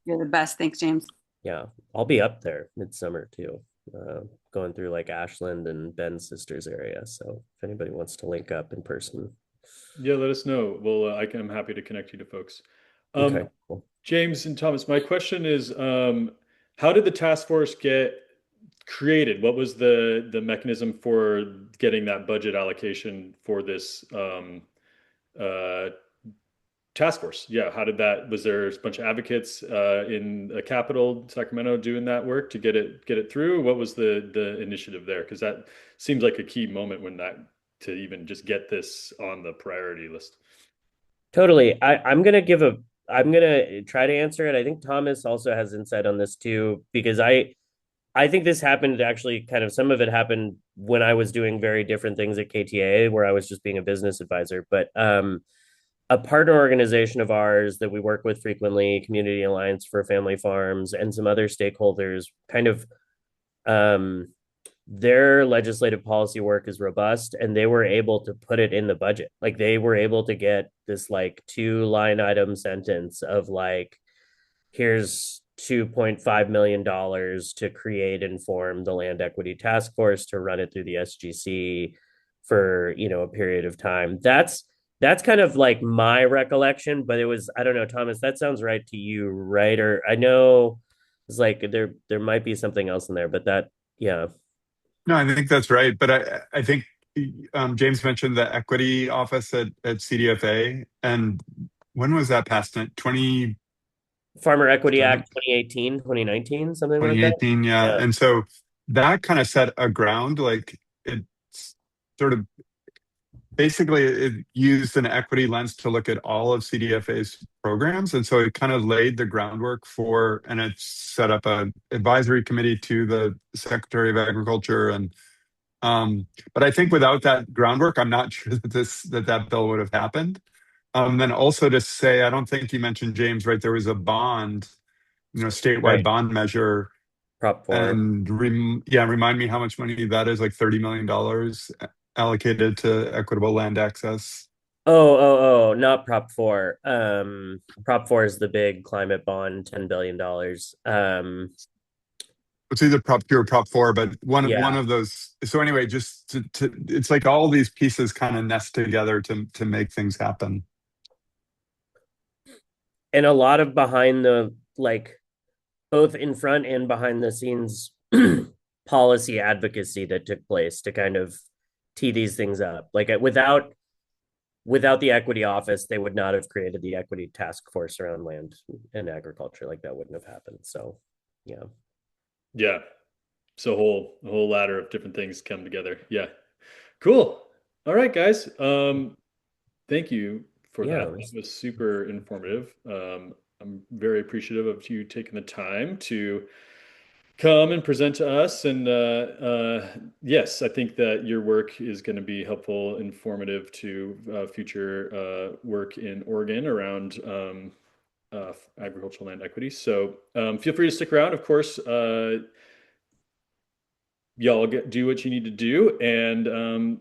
You're the best. Thanks, James. Yeah, I'll be up there midsummer too, going through like Ashland and Ben's sister's area. So if anybody wants to link up in person, yeah, let us know. Well, I'm happy to connect you to folks. Okay, cool. James and Thomas, my question is, how did the task force get created? What was the mechanism for getting that budget allocation for this task force? Yeah, how did that? Was there a bunch of advocates in the capital, Sacramento, doing that work to get it through? What was the initiative there? Because that seems like a key moment when to even just get this on the priority list. Totally. I'm gonna try to answer it. I think Thomas also has insight on this too, because I think this happened actually kind of some of it happened when I was doing very different things at KTA, where I was just being a business advisor. But a partner organization of ours that we work with frequently, Community Alliance for Family Farms, and some other stakeholders, kind of their legislative policy work is robust, and they were able to put it in the budget. Like they were able to get this like 2-line item sentence of like, here's $2.5 million to create and form the Land Equity Task Force to run it through the SGC for a period of time. That's kind of like my recollection, but it was, I don't know, Thomas, that sounds right to you, right? Or I know it's like there might be something else in there, but that, yeah. No, I think that's right. But I think James mentioned the equity office at CDFA, and when was that passed? 20 Farmer Equity Act 2018, 2019, something like that. 2018, yeah. And so that kind of set a ground, like it's sort of basically it used an equity lens to look at all of CDFA's programs. And so it kind of laid the groundwork for, and it set up an advisory committee to the Secretary of Agriculture. And but I think without that groundwork, I'm not sure that that bill would have happened. Then also to say, I don't think you mentioned, James, right? There was a bond, statewide bond measure. Prop 4. And remind me how much money that is, like $30 million allocated to equitable land access. Not Prop 4. Prop 4 is the big climate bond, $10 billion. It's either Prop 2 or Prop 4, but one Yeah. of those. So anyway, just it's like all these pieces kind of nest together to make things happen. And a lot of behind the, like, both in front and behind the scenes policy advocacy that took place to kind of tee these things up. Like, without the equity office, they would not have created the equity task force around land and agriculture. Like, that wouldn't have happened. So yeah. Yeah. So a whole ladder of different things come together. Yeah. Cool. All right, guys. Thank you for Yeah. that. That was super informative. I'm very appreciative of you taking the time to come and present to us. And yes, I think that your work is going to be helpful, informative to future work in Oregon around agricultural land equity. So feel free to stick around. Of course, y'all do what you need to do. And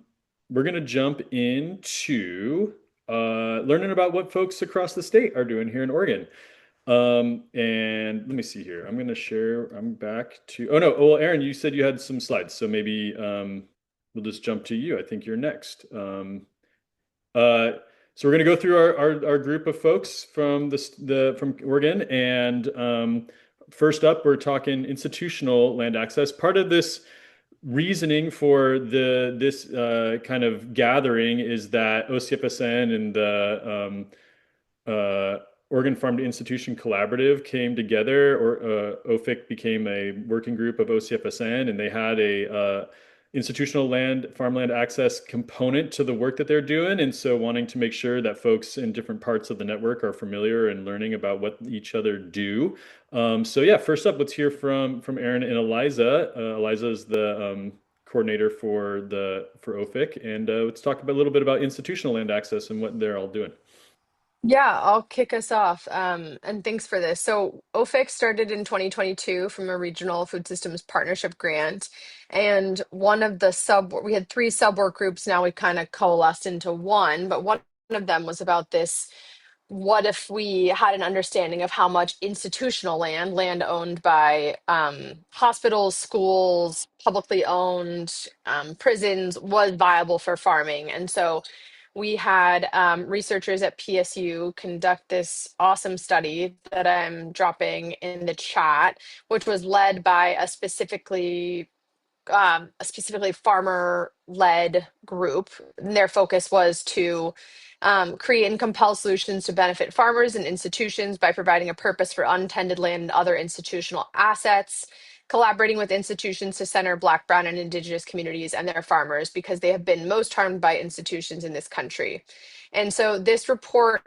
we're going to jump into learning about what folks across the state are doing here in Oregon. And let me see here. I'm going to share. I'm back to. Oh no. Well, Aaron, you said you had some slides, so maybe we'll just jump to you. I think you're next. So we're going to go through our group of folks from from Oregon, and first up, we're talking institutional land access. Part of this reasoning for this kind of gathering is that OCFSN and the Oregon Farm to Institution Collaborative came together, or OFIC became a working group of OCFSN, and they had a institutional farmland access component to the work that they're doing. And so wanting to make sure that folks in different parts of the network are familiar and learning about what each other do. So yeah, first up, let's hear from Aaron and Eliza. Eliza is the coordinator for OFIC, and let's talk a little bit about institutional land access and what they're all doing. Yeah, I'll kick us off. And thanks for this. So, OFIC started in 2022 from a regional food systems partnership grant. And we had three sub work groups. Now we kind of coalesced into one, but one of them was about this: what if we had an understanding of how much institutional land owned by hospitals, schools, publicly owned prisons, was viable for farming? And so we had researchers at PSU conduct this awesome study that I'm dropping in the chat, which was led by a specifically farmer-led group. And their focus was to create and compel solutions to benefit farmers and institutions by providing a purpose for untended land and other institutional assets, collaborating with institutions to center Black, Brown, and Indigenous communities and their farmers because they have been most harmed by institutions in this country. And so this report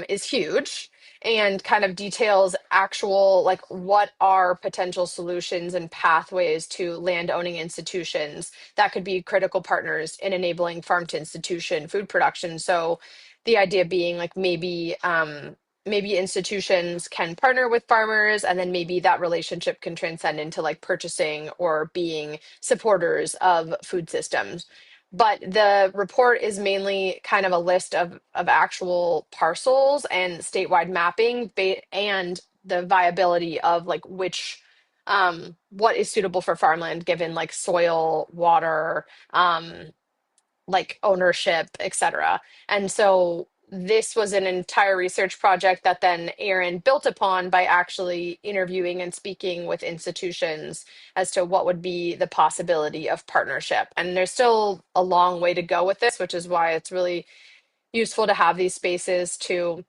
is huge and kind of details actual, like, what are potential solutions and pathways to land owning institutions that could be critical partners in enabling farm to institution food production. So the idea being, like, maybe institutions can partner with farmers, and then maybe that relationship can transcend into like purchasing or being supporters of food systems. But the report is mainly kind of a list of actual parcels and statewide mapping and the viability of like what is suitable for farmland given like soil, water, like ownership, etc. And so this was an entire research project that then Aaron built upon by actually interviewing and speaking with institutions as to what would be the possibility of partnership. And there's still a long way to go with this, which is why it's really useful to have these spaces to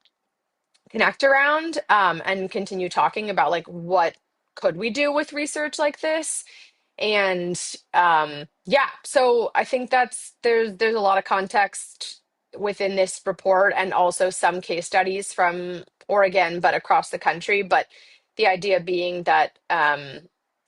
connect around and continue talking about like what could we do with research like this. And yeah, so I think there's a lot of context within this report and also some case studies from Oregon but across the country. But the idea being that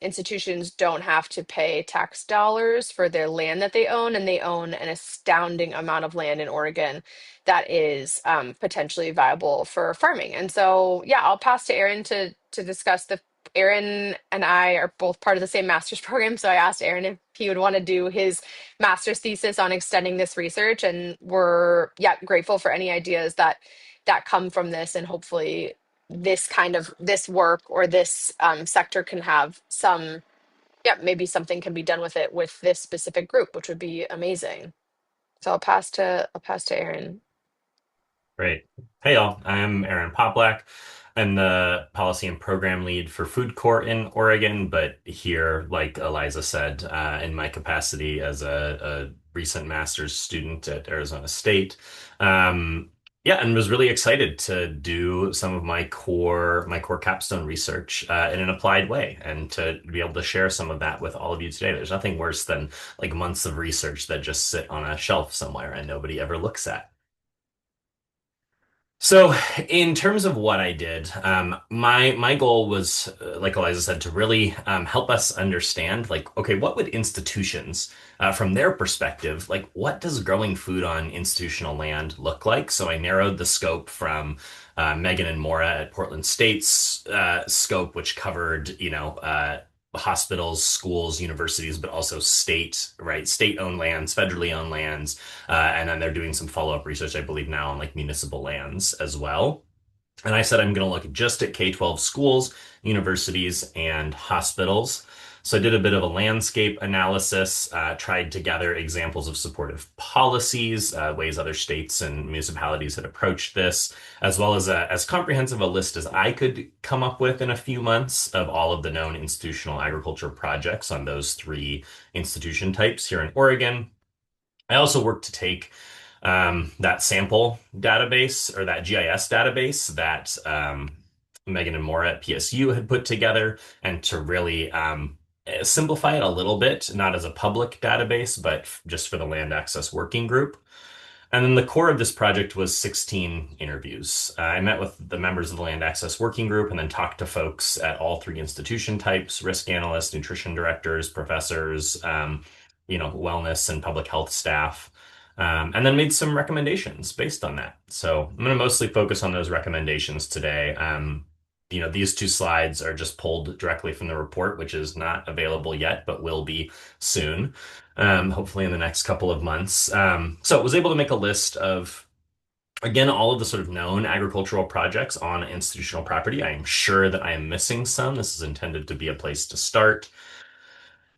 institutions don't have to pay tax dollars for their land that they own, and they own an astounding amount of land in Oregon that is potentially viable for farming. And so yeah, I'll pass to Aaron to discuss the Aaron and I are both part of the same master's program. So I asked Aaron if he would want to do his master's thesis on extending this research. And we're, yeah, grateful for any ideas that come from this. And hopefully this work or this sector can have some yeah, maybe something can be done with it with this specific group, which would be amazing. So I'll pass to Aaron. Great. Hey, y'all. I'm Aaron Poplack. I'm the policy and program lead for Food Court in Oregon, but here, like Eliza said, in my capacity as a recent master's student at Arizona State. Yeah, and was really excited to do some of my core capstone research in an applied way, and to be able to share some of that with all of you today. There's nothing worse than like months of research that just sit on a shelf somewhere and nobody ever looks at. So, in terms of what I did, my goal was, like Eliza said, to really help us understand, like, okay, what would institutions, from their perspective, like, what does growing food on institutional land look like? So I narrowed the scope from Megan and Maura at Portland State's scope, which covered, hospitals, schools, universities, but also state, right? State-owned lands, federally owned lands, and then they're doing some follow-up research, I believe, now on like municipal lands as well. And I said I'm going to look just at K-12 schools, universities, and hospitals. So I did a bit of a landscape analysis, tried to gather examples of supportive policies, ways other states and municipalities had approached this, as well as as comprehensive a list as I could come up with in a few months of all of the known institutional agriculture projects on those three institution types here in Oregon. I also worked to take that sample database, or that GIS database that Megan and Maura at PSU had put together, and to really simplify it a little bit, not as a public database, but just for the Land Access Working Group. And then the core of this project was 16 interviews. I met with the members of the Land Access Working Group and then talked to folks at all three institution types: risk analysts, nutrition directors, professors, wellness and public health staff, and then made some recommendations based on that. So I'm going to mostly focus on those recommendations today. These two slides are just pulled directly from the report, which is not available yet, but will be soon, hopefully in the next couple of months. So I was able to make a list of, again, all of the sort of known agricultural projects on institutional property. I am sure that I am missing some. This is intended to be a place to start.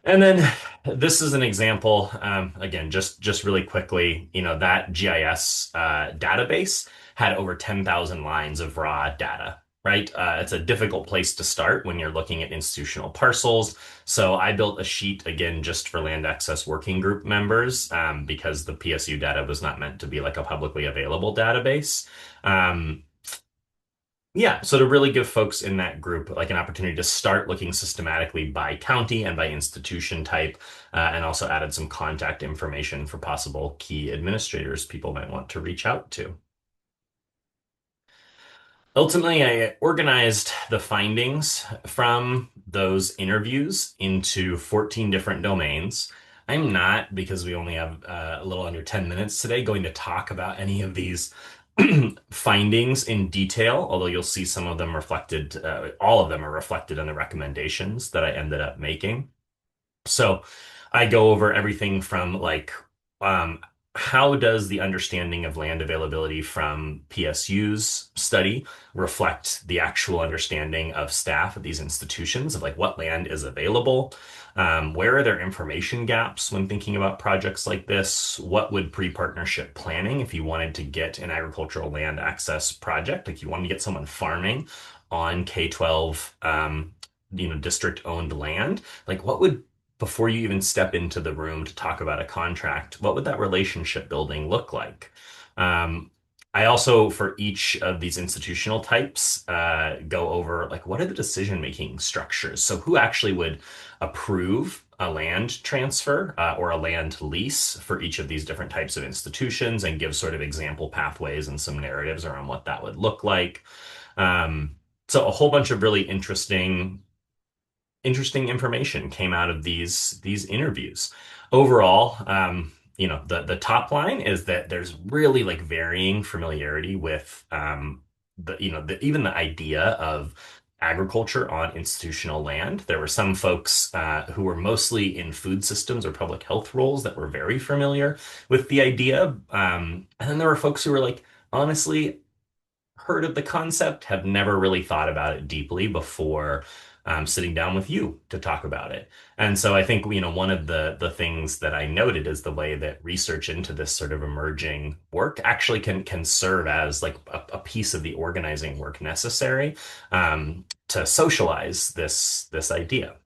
And then this is an example, again, just really quickly, that GIS database had over 10,000 lines of raw data, right? It's a difficult place to start when you're looking at institutional parcels. So I built a sheet, again, just for Land Access Working Group members, because the PSU data was not meant to be like a publicly available database. Yeah, so to really give folks in that group like an opportunity to start looking systematically by county and by institution type, and also added some contact information for possible key administrators people might want to reach out to. Ultimately, I organized the findings from those interviews into 14 different domains. I'm not, because we only have a little under 10 minutes today, going to talk about any of these findings in detail, although you'll see some of them reflected, all of them are reflected in the recommendations that I ended up making. So I go over everything from like, how does the understanding of land availability from PSU's study reflect the actual understanding of staff at these institutions, of like what land is available? Where are there information gaps when thinking about projects like this? What would pre-partnership planning, if you wanted to get an agricultural land access project, like you wanted to get someone farming on K-12, district-owned land, like what would, before you even step into the room to talk about a contract, what would that relationship building look like? I also, for each of these institutional types, go over like what are the decision-making structures? So who actually would approve a land transfer or a land lease for each of these different types of institutions, and give sort of example pathways and some narratives around what that would look like. So a whole bunch of really interesting information came out of these interviews. Overall, the top line is that there's really like varying familiarity with even the idea of agriculture on institutional land. There were some folks who were mostly in food systems or public health roles that were very familiar with the idea. And then there were folks who were like, honestly, heard of the concept, have never really thought about it deeply before sitting down with you to talk about it. And so I think, one of the things that I noted is the way that research into this sort of emerging work actually can serve as like a piece of the organizing work necessary to socialize this idea.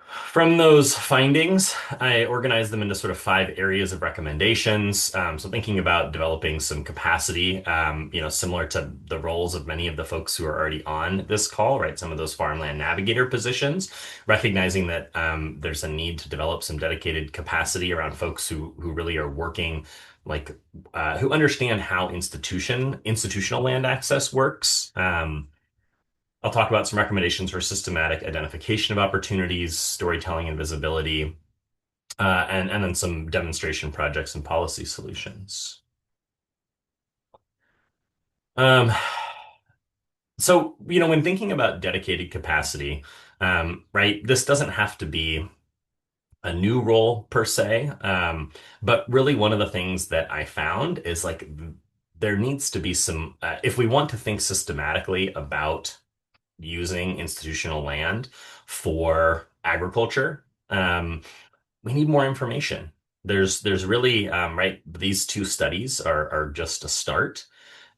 From those findings, I organized them into sort of 5 areas of recommendations. So thinking about developing some capacity, similar to the roles of many of the folks who are already on this call, right? Some of those farmland navigator positions, recognizing that there's a need to develop some dedicated capacity around folks who really are working, like who understand how institutional land access works. I'll talk about some recommendations for systematic identification of opportunities, storytelling and visibility, and then some demonstration projects and policy solutions. Um, so, when thinking about dedicated capacity, right, this doesn't have to be a new role per se, but really one of the things that I found is like there needs to be some, if we want to think systematically about using institutional land for agriculture, we need more information. There's really right. These 2 studies are just a start,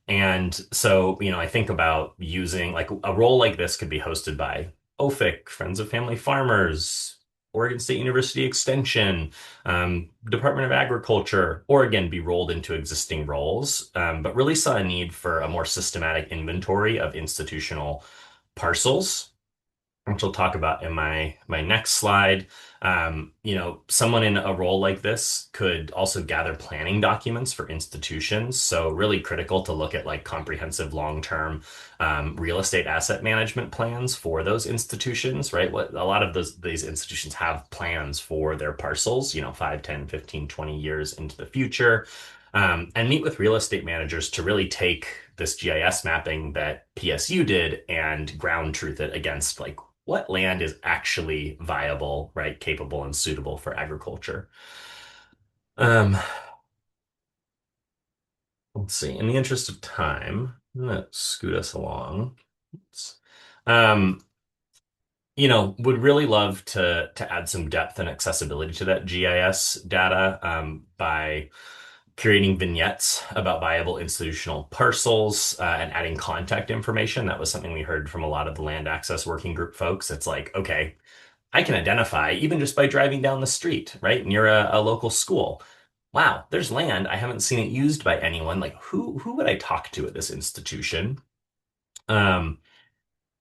and so I think about using like a role like this could be hosted by OFIC, Friends of Family Farmers, Oregon State University Extension, Department of Agriculture, or again be rolled into existing roles, but really saw a need for a more systematic inventory of institutional parcels, which I'll talk about in my next slide. Someone in a role like this could also gather planning documents for institutions. So really critical to look at like comprehensive long-term real estate asset management plans for those institutions, right? What a lot of these institutions have plans for their parcels, 5, 10, 15, 20 years into the future. And meet with real estate managers to really take this GIS mapping that PSU did and ground truth it against like what land is actually viable, right, capable and suitable for agriculture. Let's see. In the interest of time, I'm gonna scoot us along. Um, would really love to add some depth and accessibility to that GIS data by creating vignettes about viable institutional parcels and adding contact information. That was something we heard from a lot of the land access working group folks. It's like, okay, I can identify even just by driving down the street, right, near a local school. Wow, there's land. I haven't seen it used by anyone. Like, who would I talk to at this institution? Um,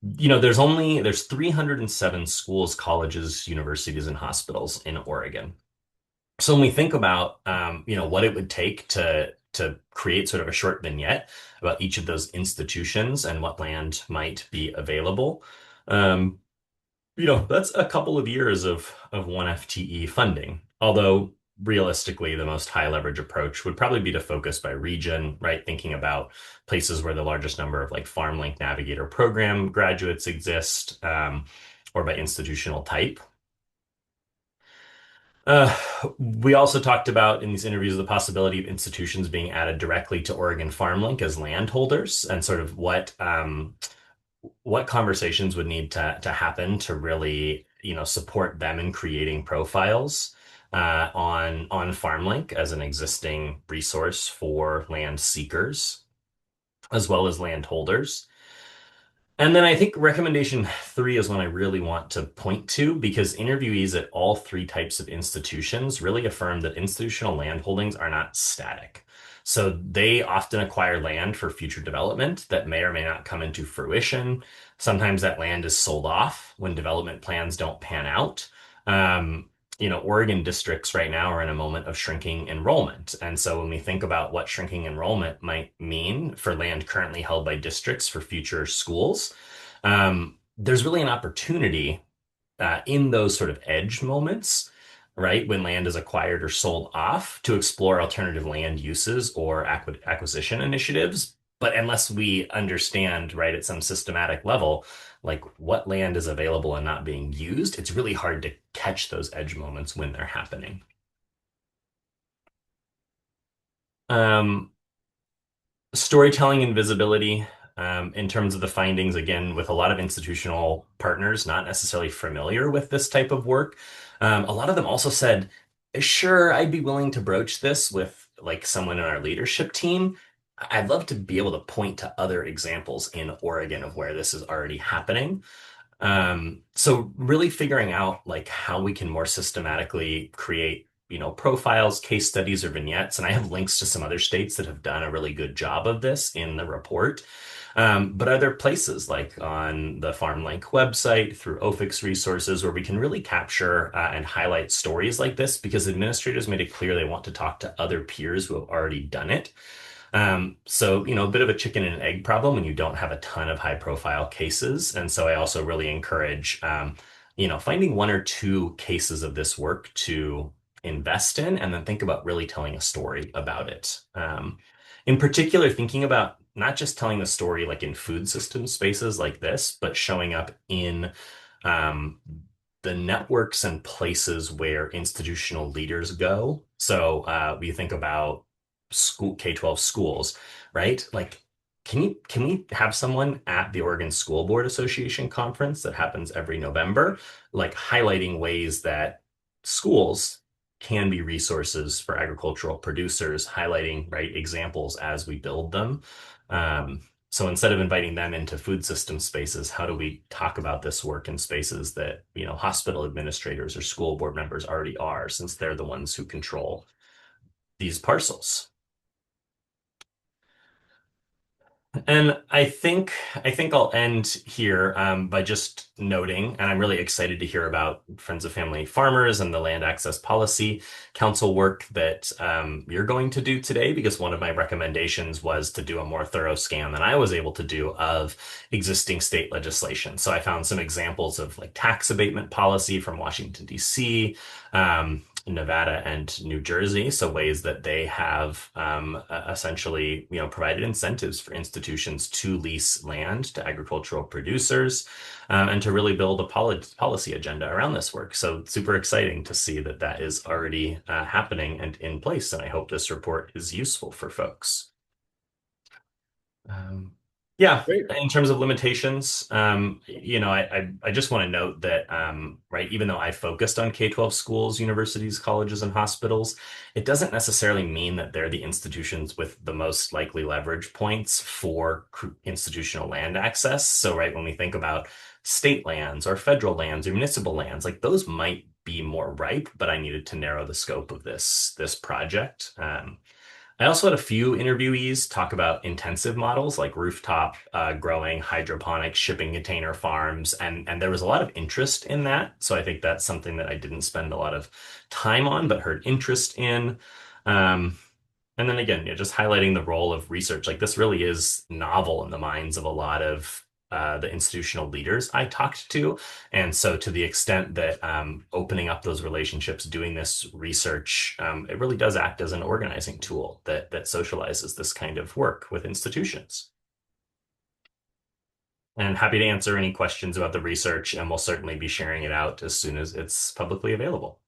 there's 307 schools, colleges, universities, and hospitals in Oregon. So when we think about what it would take to create sort of a short vignette about each of those institutions and what land might be available, that's a couple of years of 1 FTE funding. Although realistically, the most high leverage approach would probably be to focus by region, right? Thinking about places where the largest number of like Farmland Navigator program graduates exist, or by institutional type. We also talked about in these interviews the possibility of institutions being added directly to Oregon FarmLink as landholders, and sort of what conversations would need to happen to really support them in creating profiles on FarmLink as an existing resource for land seekers as well as landholders. And then I think recommendation 3 is one I really want to point to, because interviewees at all 3 types of institutions really affirm that institutional land holdings are not static. So they often acquire land for future development that may or may not come into fruition. Sometimes that land is sold off when development plans don't pan out. Oregon districts right now are in a moment of shrinking enrollment. And so when we think about what shrinking enrollment might mean for land currently held by districts for future schools, there's really an opportunity in those sort of edge moments, right, when land is acquired or sold off, to explore alternative land uses or acquisition initiatives. But unless we understand, right, at some systematic level, like what land is available and not being used, it's really hard to catch those edge moments when they're happening. Storytelling and visibility. in terms of the findings, again, with a lot of institutional partners not necessarily familiar with this type of work. A lot of them also said, sure, I'd be willing to broach this with like someone in our leadership team. I'd love to be able to point to other examples in Oregon of where this is already happening. So really figuring out like how we can more systematically create, profiles, case studies, or vignettes. And I have links to some other states that have done a really good job of this in the report. But are there places like on the FarmLink website through OFIX resources where we can really capture and highlight stories like this? Because administrators made it clear they want to talk to other peers who have already done it. So, a bit of a chicken and egg problem when you don't have a ton of high profile cases. And so I also really encourage, finding one or two cases of this work to invest in and then think about really telling a story about it. In particular, thinking about not just telling the story like in food system spaces like this, but showing up in um, the networks and places where institutional leaders go. So we think about school K-12 schools, right? Like, can we have someone at the Oregon School Board Association conference that happens every November, like highlighting ways that schools can be resources for agricultural producers, highlighting right examples as we build them. So instead of inviting them into food system spaces, how do we talk about this work in spaces that, hospital administrators or school board members already are, since they're the ones who control these parcels? And I think I'll end here by just noting, and I'm really excited to hear about Friends of Family Farmers and the Land Access Policy Council work that you're going to do today, because one of my recommendations was to do a more thorough scan than I was able to do of existing state legislation. So I found some examples of like tax abatement policy from Washington, D.C., Nevada and New Jersey, so ways that they have essentially, provided incentives for institutions to lease land to agricultural producers and to really build a policy agenda around this work. So super exciting to see that that is already happening and in place, and I hope this report is useful for folks. Yeah, Great. in terms of limitations, I just want to note that, right, even though I focused on K-12 schools, universities, colleges, and hospitals, it doesn't necessarily mean that they're the institutions with the most likely leverage points for institutional land access. So, right, when we think about state lands or federal lands or municipal lands, like those might be more ripe, but I needed to narrow the scope of this project. I also had a few interviewees talk about intensive models like rooftop growing, hydroponic, shipping container farms, and there was a lot of interest in that. So I think that's something that I didn't spend a lot of time on, but heard interest in. And then again, just highlighting the role of research. Like this really is novel in the minds of a lot of the institutional leaders I talked to. And so to the extent that opening up those relationships, doing this research, it really does act as an organizing tool that socializes this kind of work with institutions. And happy to answer any questions about the research, and we'll certainly be sharing it out as soon as it's publicly available.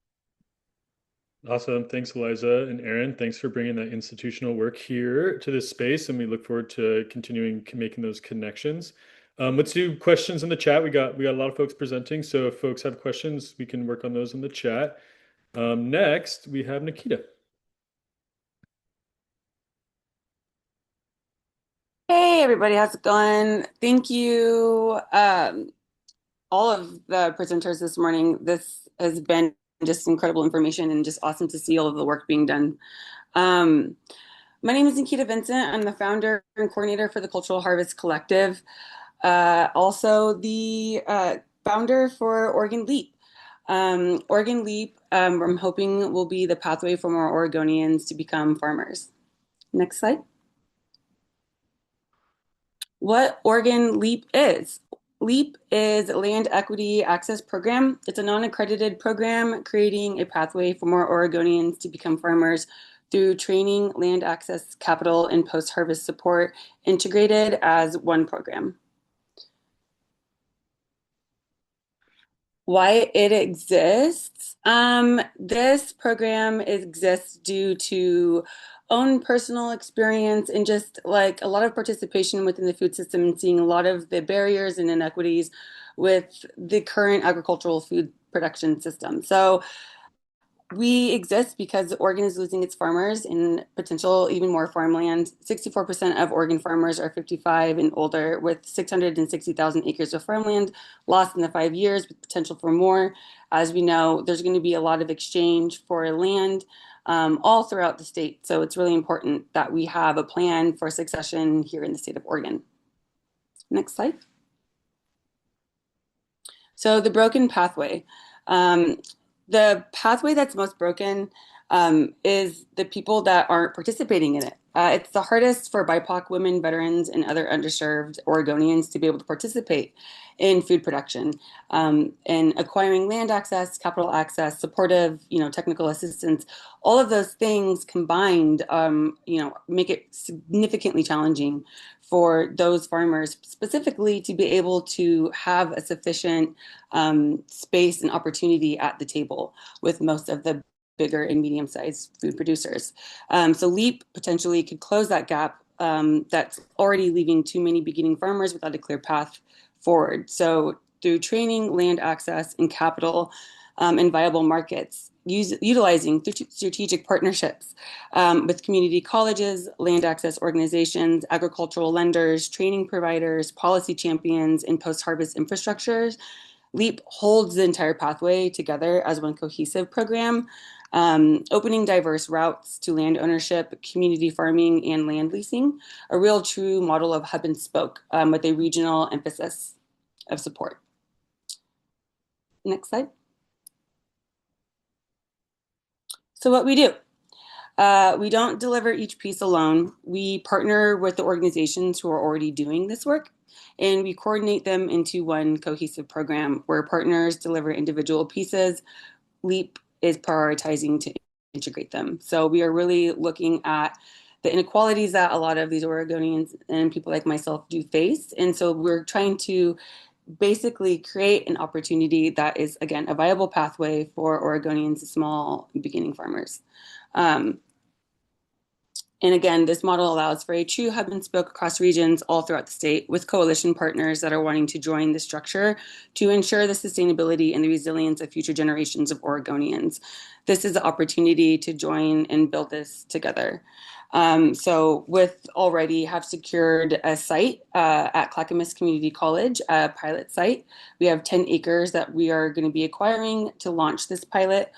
Awesome. Thanks, Eliza and Aaron. Thanks for bringing that institutional work here to this space, and we look forward to continuing making those connections. Let's do questions in the chat. We got a lot of folks presenting, so if folks have questions, we can work on those in the chat. Next, we have Nikita. Hey everybody, how's it going? Thank you, all of the presenters this morning. This has been just incredible information and just awesome to see all of the work being done. My name is Nikita Vincent. I'm the founder and coordinator for the Cultural Harvest Collective. Also the founder for Oregon Leap. Oregon Leap, I'm hoping will be the pathway for more Oregonians to become farmers. Next slide. What Oregon LEAP is. LEAP is a Land Equity Access Program. It's a non-accredited program creating a pathway for more Oregonians to become farmers through training, land access, capital, and post-harvest support integrated as one program. Why it exists. This program exists due to own personal experience and just like a lot of participation within the food system and seeing a lot of the barriers and inequities with the current agricultural food production system. So we exist because Oregon is losing its farmers and potential even more farmland. 64% of Oregon farmers are 55 and older, with 660,000 acres of farmland lost in the 5 years, with potential for more. As we know, there's going to be a lot of exchange for land all throughout the state. So it's really important that we have a plan for succession here in the state of Oregon. Next slide. So the broken pathway. The pathway that's most broken is the people that aren't participating in it. It's the hardest for BIPOC women, veterans, and other underserved Oregonians to be able to participate in food production, and acquiring land access, capital access, supportive, technical assistance. All of those things combined, make it significantly challenging for those farmers specifically to be able to have a sufficient space and opportunity at the table with most of the bigger and medium-sized food producers. So LEAP potentially could close that gap that's already leaving too many beginning farmers without a clear path forward. So through training, land access, and capital, and viable markets, utilizing strategic partnerships with community colleges, land access organizations, agricultural lenders, training providers, policy champions, and post-harvest infrastructures, LEAP holds the entire pathway together as one cohesive program, opening diverse routes to land ownership, community farming, and land leasing, a real true model of hub and spoke with a regional emphasis of support. Next slide. So what we do. We don't deliver each piece alone. We partner with the organizations who are already doing this work, and we coordinate them into one cohesive program where partners deliver individual pieces. LEAP is prioritizing to integrate them. So we are really looking at the inequalities that a lot of these Oregonians and people like myself do face. And so we're trying to basically create an opportunity that is, again, a viable pathway for Oregonians, small beginning farmers. And again, this model allows for a true hub and spoke across regions all throughout the state with coalition partners that are wanting to join the structure to ensure the sustainability and the resilience of future generations of Oregonians. This is an opportunity to join and build this together. So with already have secured a site at Clackamas Community College, a pilot site. We have 10 acres that we are going to be acquiring to launch this pilot.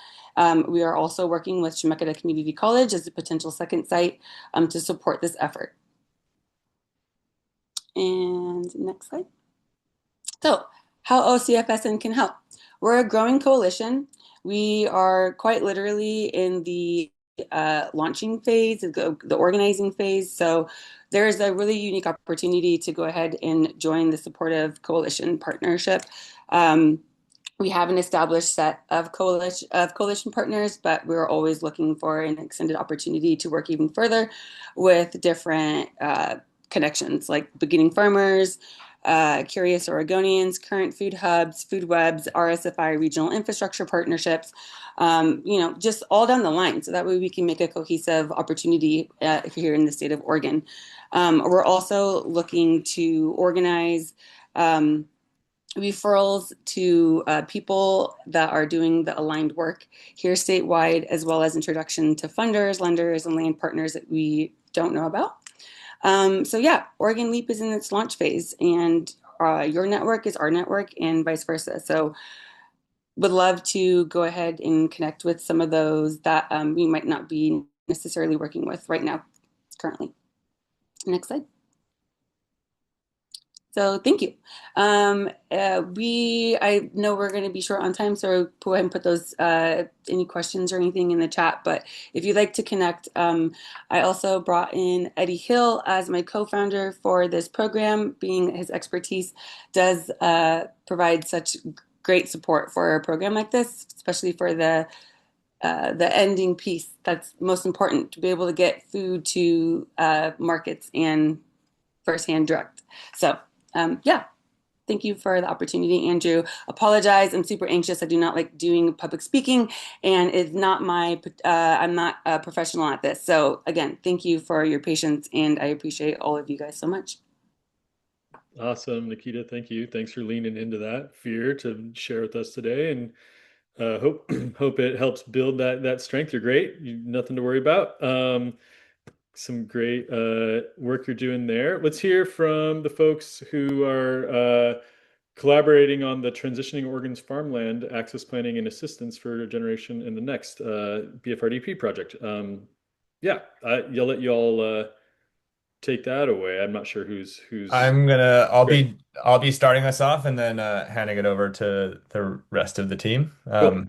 We are also working with Chemeketa Community College as a potential second site to support this effort. And next slide. So how OCFSN can help. We're a growing coalition. We are quite literally in the launching phase, the organizing phase. So there's a really unique opportunity to go ahead and join the supportive coalition partnership. We have an established set of coalition partners, but we're always looking for an extended opportunity to work even further with different connections like beginning farmers, curious Oregonians, current food hubs, food webs, RSFI regional infrastructure partnerships, just all down the line. So that way we can make a cohesive opportunity here in the state of Oregon. We're also looking to organize referrals to people that are doing the aligned work here statewide, as well as introduction to funders, lenders, and land partners that we don't know about. So yeah, Oregon LEAP is in its launch phase, and your network is our network and vice versa. So would love to go ahead and connect with some of those that we might not be necessarily working with right now, currently. Next slide. So thank you. I know we're going to be short on time, so go ahead and put those any questions or anything in the chat. But if you'd like to connect, I also brought in Eddie Hill as my co-founder for this program, being his expertise does provide such great support for a program like this, especially for the ending piece. That's most important, to be able to get food to markets and firsthand direct. So yeah, thank you for the opportunity, Andrew. Apologize. I'm super anxious. I do not like doing public speaking, and it's not I'm not a professional at this. So again, thank you for your patience, and I appreciate all of you guys so much. Awesome, Nikita. Thank you. Thanks for leaning into that fear to share with us today, and hope hope it helps build that strength. You're great. Nothing to worry about. Some great work you're doing there. Let's hear from the folks who are collaborating on the Transitioning Oregon's Farmland Access Planning and Assistance for Generation in the Next BFRDP project. Yeah, I'll let you all take that away. I'm not sure who's. Great. I'll be starting us off and then handing it over to the rest of the team. Cool.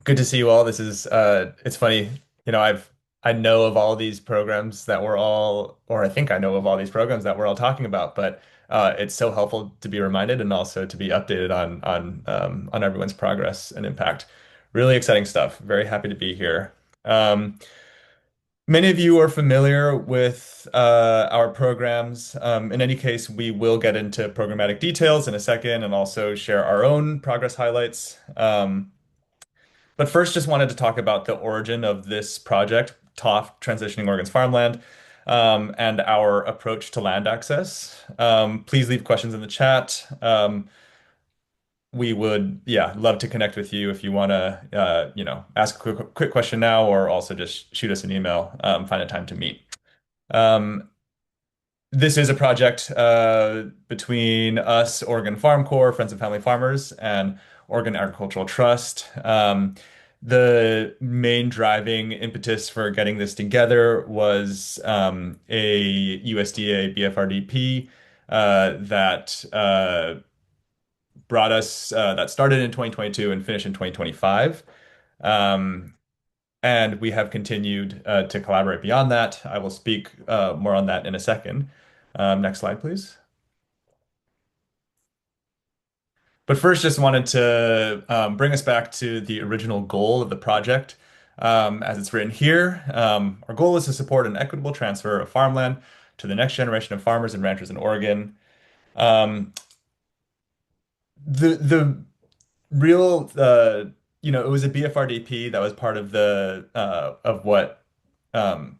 Good to see you all. This is it's funny, you know, I know of all these programs that we're all, or I think I know of all these programs that we're all talking about, but it's so helpful to be reminded and also to be updated on everyone's progress and impact. Really exciting stuff. Very happy to be here. Many of you are familiar with our programs. In any case, we will get into programmatic details in a second and also share our own progress highlights. But first, just wanted to talk about the origin of this project, TOF, Transitioning Oregon's Farmland, and our approach to land access. Please leave questions in the chat. We would, yeah, love to connect with you if you want to, ask a quick question now, or also just shoot us an email, find a time to meet. This is a project between us, Oregon Farm Corps, Friends of Family Farmers, and Oregon Agricultural Trust. The main driving impetus for getting this together was a USDA BFRDP that started in 2022 and finished in 2025. And we have continued to collaborate beyond that. I will speak more on that in a second. Next slide, please. But first, just wanted to bring us back to the original goal of the project. As it's written here, our goal is to support an equitable transfer of farmland to the next generation of farmers and ranchers in Oregon. The real, it was a BFRDP that was part of the of what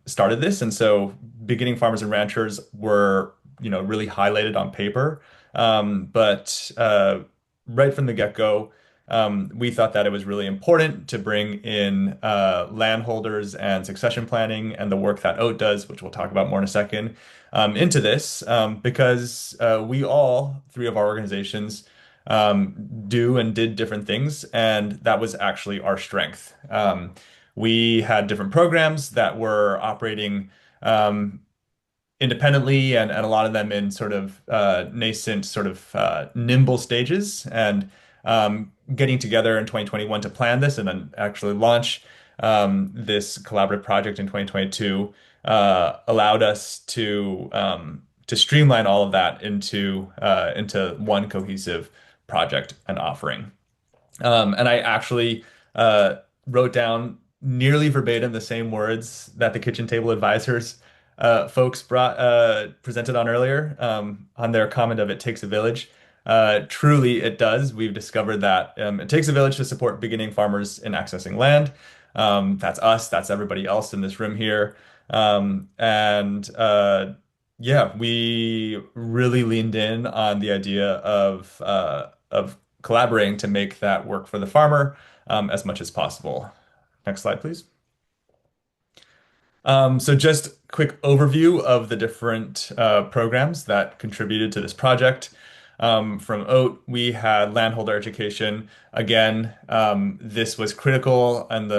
started this, and so beginning farmers and ranchers were, really highlighted on paper. But right from the get-go, we thought that it was really important to bring in landholders and succession planning and the work that OAT does, which we'll talk about more in a second, into this, because we all, three of our organizations, do and did different things, and that was actually our strength. We had different programs that were operating independently, and a lot of them in sort of nascent, sort of nimble stages. And getting together in 2021 to plan this and then actually launch this collaborative project in 2022 allowed us to streamline all of that into one cohesive project and offering. And I actually wrote down nearly verbatim the same words that the kitchen table advisors folks presented on earlier, on their comment of "it takes a village." Truly, it does. We've discovered that it takes a village to support beginning farmers in accessing land. That's us. That's everybody else in this room here. Yeah, we really leaned in on the idea of collaborating to make that work for the farmer as much as possible. Next slide, please. So just quick overview of the different programs that contributed to this project. From OAT, we had landholder education. Again, this was critical, and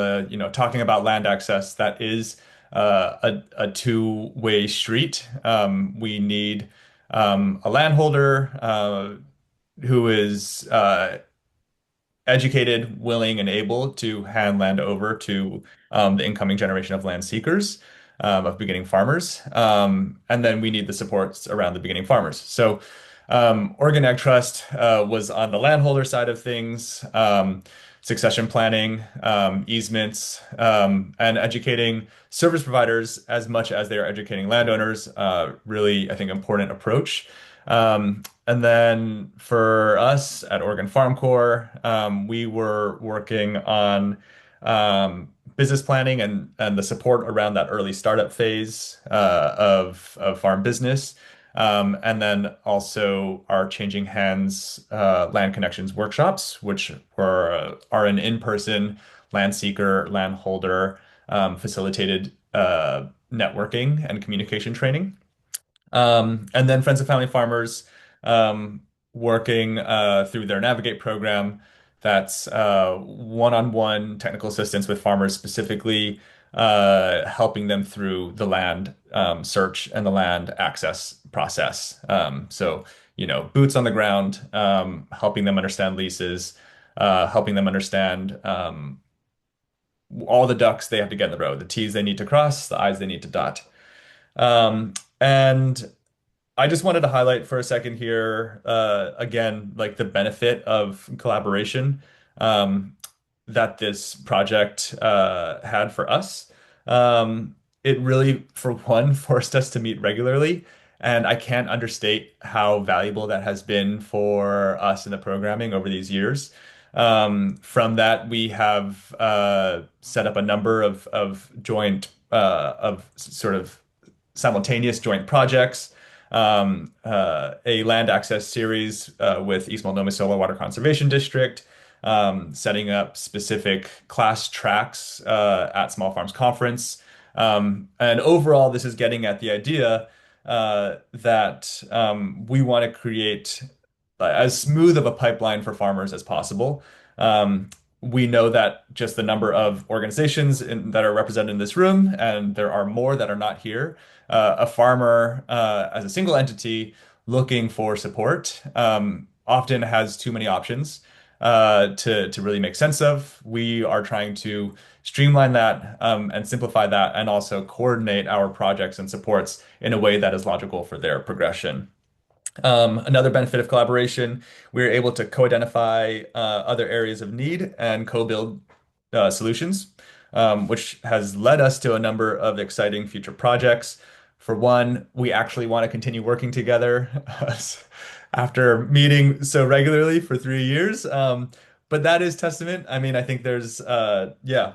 talking about land access, that is a two-way street. We need a landholder who is educated, willing, and able to hand land over to the incoming generation of land seekers, of beginning farmers. And then we need the supports around the beginning farmers. So Oregon Ag Trust was on the landholder side of things, succession planning, easements, and educating service providers as much as they are educating landowners. Really, I think, important approach. And then for us at Oregon Farm Corps, we were working on business planning and the support around that early startup phase of farm business. And then also our Changing Hands Land Connections workshops, which are an in-person land seeker, land holder facilitated networking and communication training. And then Friends of Family Farmers um, working through their Navigate program. That's one-on-one technical assistance with farmers, specifically helping them through the land search and the land access process. So, boots on the ground, helping them understand leases, helping them understand all the ducks they have to get in the row, the T's they need to cross, the I's they need to dot. And I just wanted to highlight for a second here, again, like the benefit of collaboration that this project had for us. It really, for one, forced us to meet regularly, and I can't understate how valuable that has been for us in the programming over these years. From that, we have set up a number of joint, of sort of simultaneous joint projects, a land access series with East Multnomah Water Conservation District, setting up specific class tracks at Small Farms Conference. And overall, this is getting at the idea that we want to create as smooth of a pipeline for farmers as possible. We know that just the number of organizations that are represented in this room, and there are more that are not here, a farmer as a single entity looking for support often has too many options to really make sense of. We are trying to streamline that and simplify that, and also coordinate our projects and supports in a way that is logical for their progression. Another benefit of collaboration, we're able to co-identify other areas of need and co-build solutions, which has led us to a number of exciting future projects. For one, we actually want to continue working together after meeting so regularly for 3 years. But that is testament. I mean, I think there's, yeah,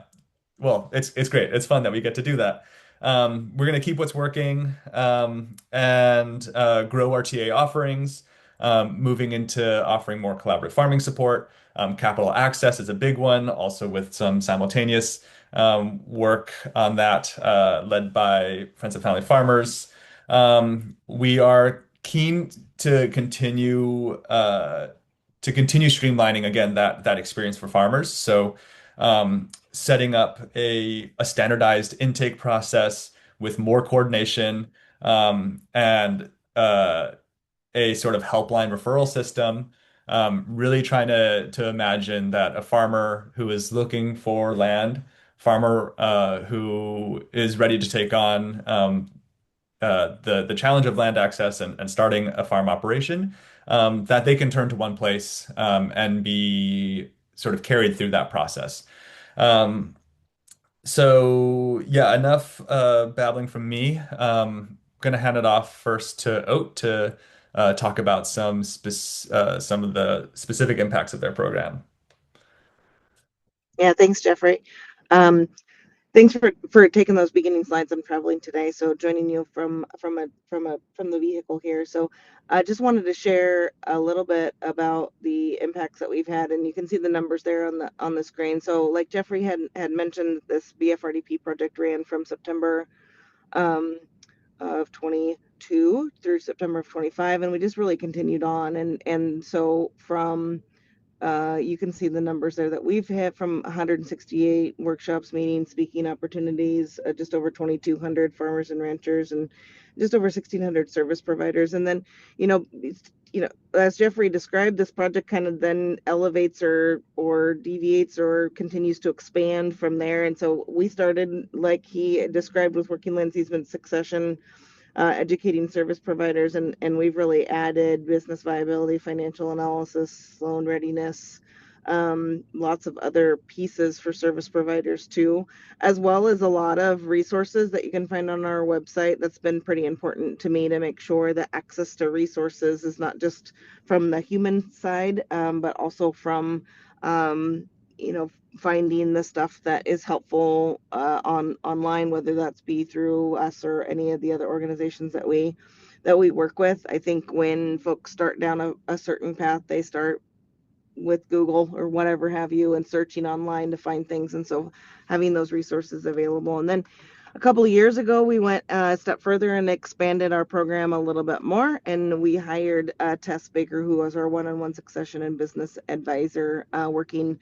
well, it's great. It's fun that we get to do that. We're going to keep what's working and grow our TA offerings, moving into offering more collaborative farming support. Capital access is a big one, also with some simultaneous work on that led by Friends of Family Farmers. We are keen to continue streamlining again that experience for farmers. So setting up a standardized intake process with more coordination and a sort of helpline referral system. Really trying to imagine that a farmer who is looking for land, farmer who is ready to take on the challenge of land access and starting a farm operation, that they can turn to one place and be sort of carried through that process. Um, so yeah, enough babbling from me. Gonna hand it off first to Oat to talk about some of the specific impacts of their program. Yeah, thanks, Jeffrey. Um, Thanks for taking those beginning slides. I'm traveling today, so joining you from the vehicle here. So I just wanted to share a little bit about the impacts that we've had, and you can see the numbers there on the screen. So like Jeffrey had mentioned, this BFRDP project ran from September of 22 through September of 25, and we just really continued on. And so from you can see the numbers there that we've had, from 168 workshops, meetings, speaking opportunities, just over 2,200 farmers and ranchers, and just over 1,600 service providers. And then, as Jeffrey described, this project kind of then elevates or deviates or continues to expand from there. And so we started, like he described, with working lands easement succession, educating service providers, and we've really added business viability, financial analysis, loan readiness, lots of other pieces for service providers too, as well as a lot of resources that you can find on our website. That's been pretty important to me to make sure that access to resources is not just from the human side, but also from, you know, finding the stuff that is helpful online, whether that's be through us or any of the other organizations that we work with. I think when folks start down a certain path, they start with Google or whatever have you and searching online to find things. And so having those resources available. And then a couple of years ago, we went a step further and expanded our program a little bit more. And we hired Tess Baker, who was our one-on-one succession and business advisor, working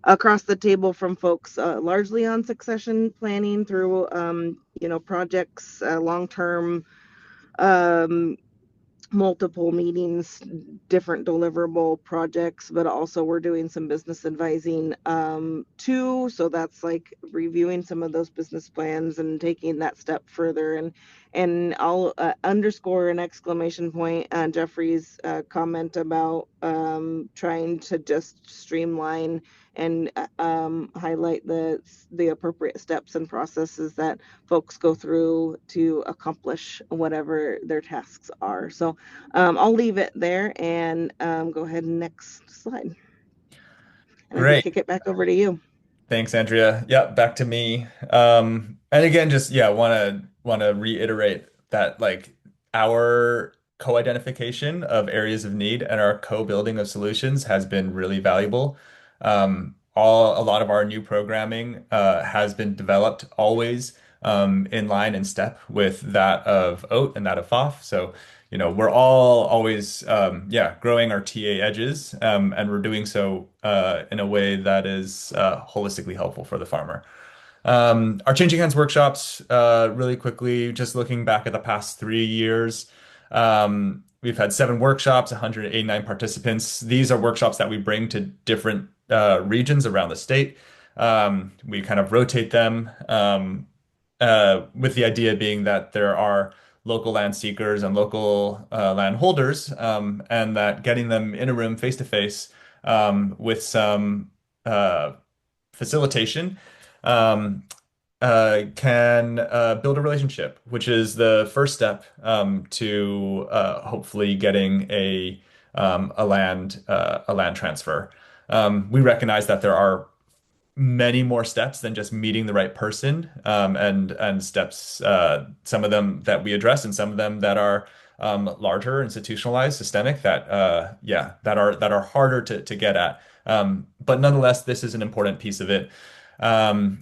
across the table from folks largely on succession planning through, you know, projects, long-term, um, multiple meetings, different deliverable projects, but also we're doing some business advising too. So that's like reviewing some of those business plans and taking that step further. And I'll underscore an exclamation point Jeffrey's comment about trying to just streamline and highlight the appropriate steps and processes that folks go through to accomplish whatever their tasks are. So I'll leave it there and go ahead and next slide. And I can Great. kick it back over to you. Thanks, Andrea. Yeah, back to me. And again, just yeah, want to reiterate that like our co-identification of areas of need and our co-building of solutions has been really valuable. A lot of our new programming has been developed always in line and step with that of OAT and that of FOF. So we're all always, yeah, growing our TA edges, and we're doing so in a way that is holistically helpful for the farmer. Our Changing Hands workshops, really quickly, just looking back at the past 3 years, we've had 7 workshops, 189 participants. These are workshops that we bring to different regions around the state. We kind of rotate them, with the idea being that there are local land seekers and local land holders, and that getting them in a room face to face with some facilitation um, can build a relationship, which is the first step to hopefully getting a land transfer. We recognize that there are many more steps than just meeting the right person, and steps, some of them that we address and some of them that are larger, institutionalized, systemic, that are harder to get at. But nonetheless, this is an important piece of it. Um,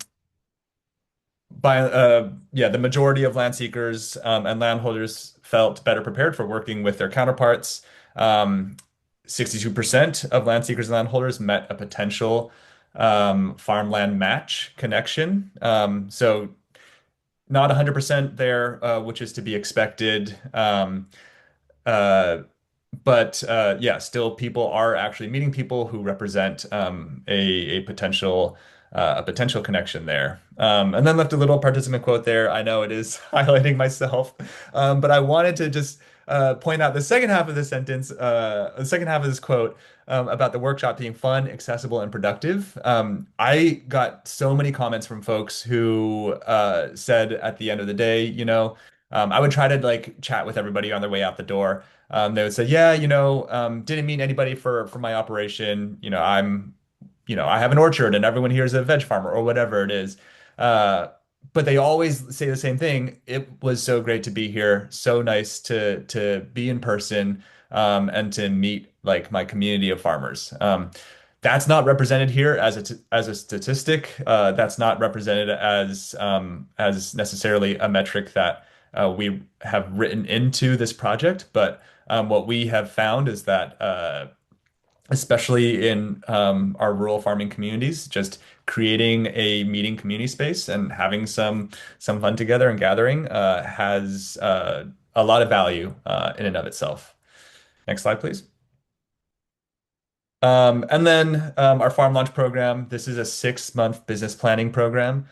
the majority of land seekers and landholders felt better prepared for working with their counterparts. 62% of land seekers and landholders met a potential farmland match connection. So not 100% there, which is to be expected. Uh, but yeah, still people are actually meeting people who represent a potential connection there. And then left a little participant quote there. I know it is highlighting myself, but I wanted to just point out the second half of this sentence, the second half of this quote, about the workshop being fun, accessible, and productive. I got so many comments from folks who said at the end of the day, I would try to like chat with everybody on their way out the door. They would say, yeah, didn't meet anybody for my operation. I have an orchard and everyone here is a veg farmer or whatever it is. Uh, but they always say the same thing. It was so great to be here. So nice to be in person, and to meet like my community of farmers. That's not represented here as a statistic. That's not represented as necessarily a metric that we have written into this project. But what we have found is that, especially in our rural farming communities, just creating a meeting community space and having some fun together and gathering has a lot of value in and of itself. Next slide, please. And then our farm launch program. This is a 6-month business planning program.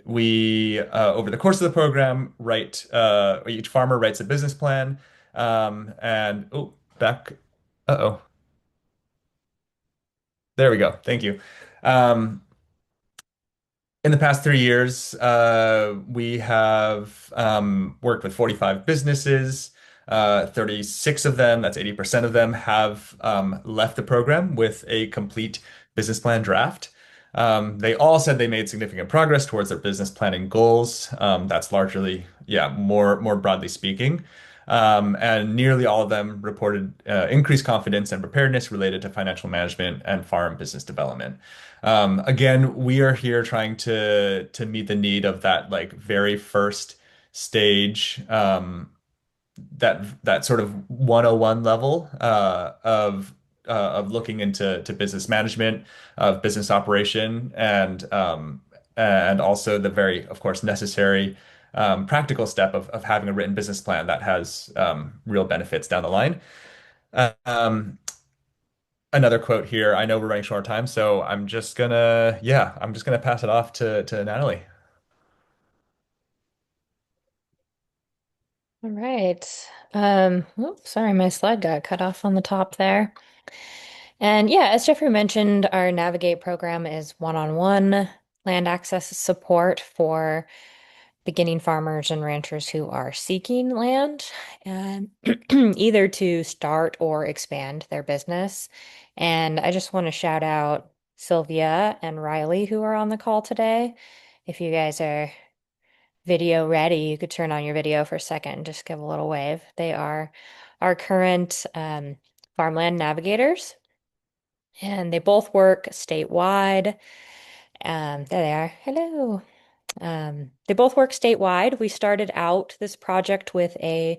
We over the course of the program each farmer writes a business plan, and oh back. Uh-oh. There we go. Thank you. Um, In the past 3 years, we have worked with 45 businesses. 36 of them, that's 80% of them, have left the program with a complete business plan draft. They all said they made significant progress towards their business planning goals. That's largely, yeah, more broadly speaking. And nearly all of them reported increased confidence and preparedness related to financial management and farm business development. Again, we are here trying to meet the need of that like very first stage, that sort of 101 level of looking into business management, of business operation, and also the very, of course, necessary practical step of having a written business plan that has real benefits down the line. Um, Another quote here. I know we're running short on time, so I'm just gonna pass it off to Natalie. All right. Oops, sorry, my slide got cut off on the top there. And yeah, as Jeffrey mentioned, our Navigate program is one-on-one land access support for beginning farmers and ranchers who are seeking land and either to start or expand their business. And I just want to shout out Sylvia and Riley who are on the call today. If you guys are video ready, you could turn on your video for a second and just give a little wave. They are our current farmland navigators, and they both work statewide. There they are. Hello. They both work statewide. We started out this project with a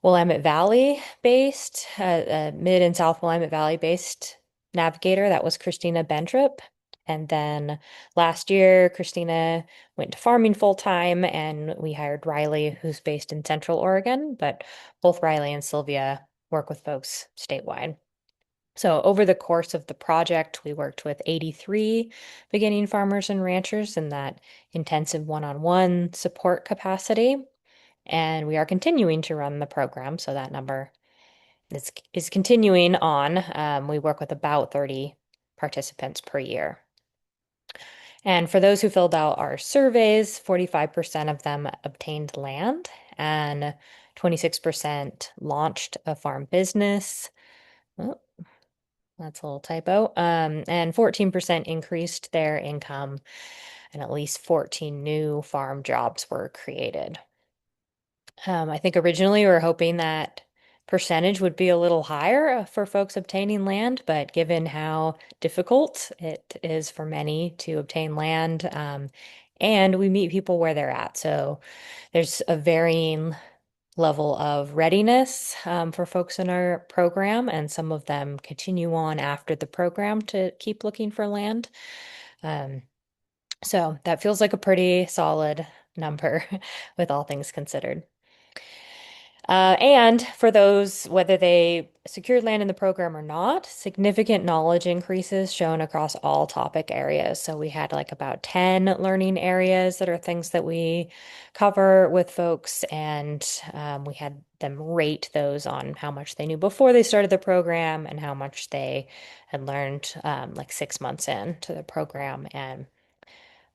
Willamette Valley based, Mid and South Willamette Valley based navigator. That was Christina Bentrip. And then last year, Christina went to farming full time, and we hired Riley, who's based in Central Oregon. But both Riley and Sylvia work with folks statewide. So over the course of the project, we worked with 83 beginning farmers and ranchers in that intensive one-on-one support capacity. And we are continuing to run the program, so that number is continuing on. We work with about 30 participants per year. And for those who filled out our surveys, 45% of them obtained land and 26% launched a farm business. Oh, that's a little typo. And 14% increased their income, and at least 14 new farm jobs were created. I think originally we were hoping that percentage would be a little higher for folks obtaining land, but given how difficult it is for many to obtain land, and we meet people where they're at. So there's a varying level of readiness for folks in our program, and some of them continue on after the program to keep looking for land. So that feels like a pretty solid number with all things considered. And for those, whether they secured land in the program or not, significant knowledge increases shown across all topic areas. So we had like about 10 learning areas that are things that we cover with folks, and we had them rate those on how much they knew before they started the program and how much they had learned like 6 months into the program. And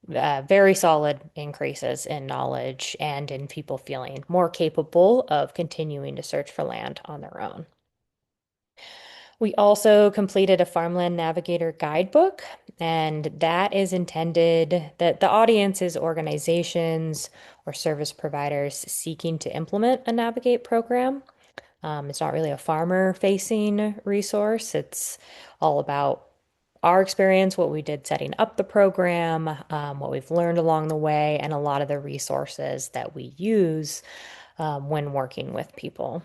very solid increases in knowledge and in people feeling more capable of continuing to search for land on their own. We also completed a Farmland Navigator guidebook, and that is intended that the audience is organizations or service providers seeking to implement a Navigate program. It's not really a farmer-facing resource. It's all about our experience, what we did setting up the program, what we've learned along the way, and a lot of the resources that we use when working with people.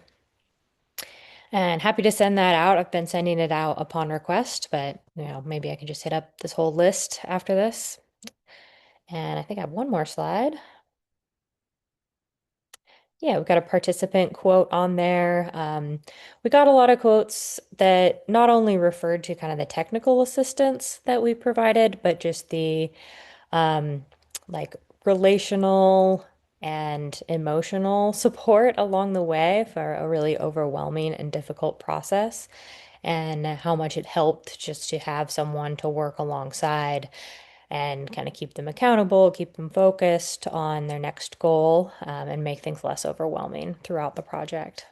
And happy to send that out. I've been sending it out upon request, but maybe I can just hit up this whole list after this. And I think I have one more slide. Yeah, we've got a participant quote on there. We got a lot of quotes that not only referred to kind of the technical assistance that we provided, but just the like relational and emotional support along the way for a really overwhelming and difficult process. and how much it helped just to have someone to work alongside and kind of keep them accountable, keep them focused on their next goal, and make things less overwhelming throughout the project.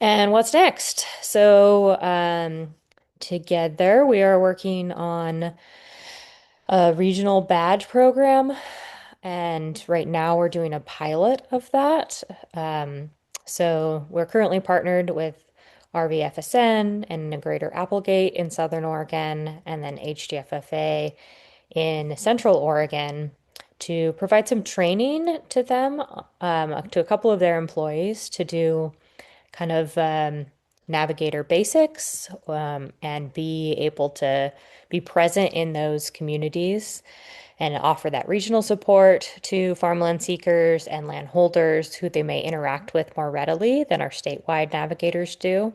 And what's next? So, together we are working on a regional badge program, and right now we're doing a pilot of that. So we're currently partnered with RVFSN and Greater Applegate in Southern Oregon, and then HDFFA in Central Oregon to provide some training to them, to a couple of their employees to do kind of navigator basics, and be able to be present in those communities and offer that regional support to farmland seekers and landholders who they may interact with more readily than our statewide navigators do,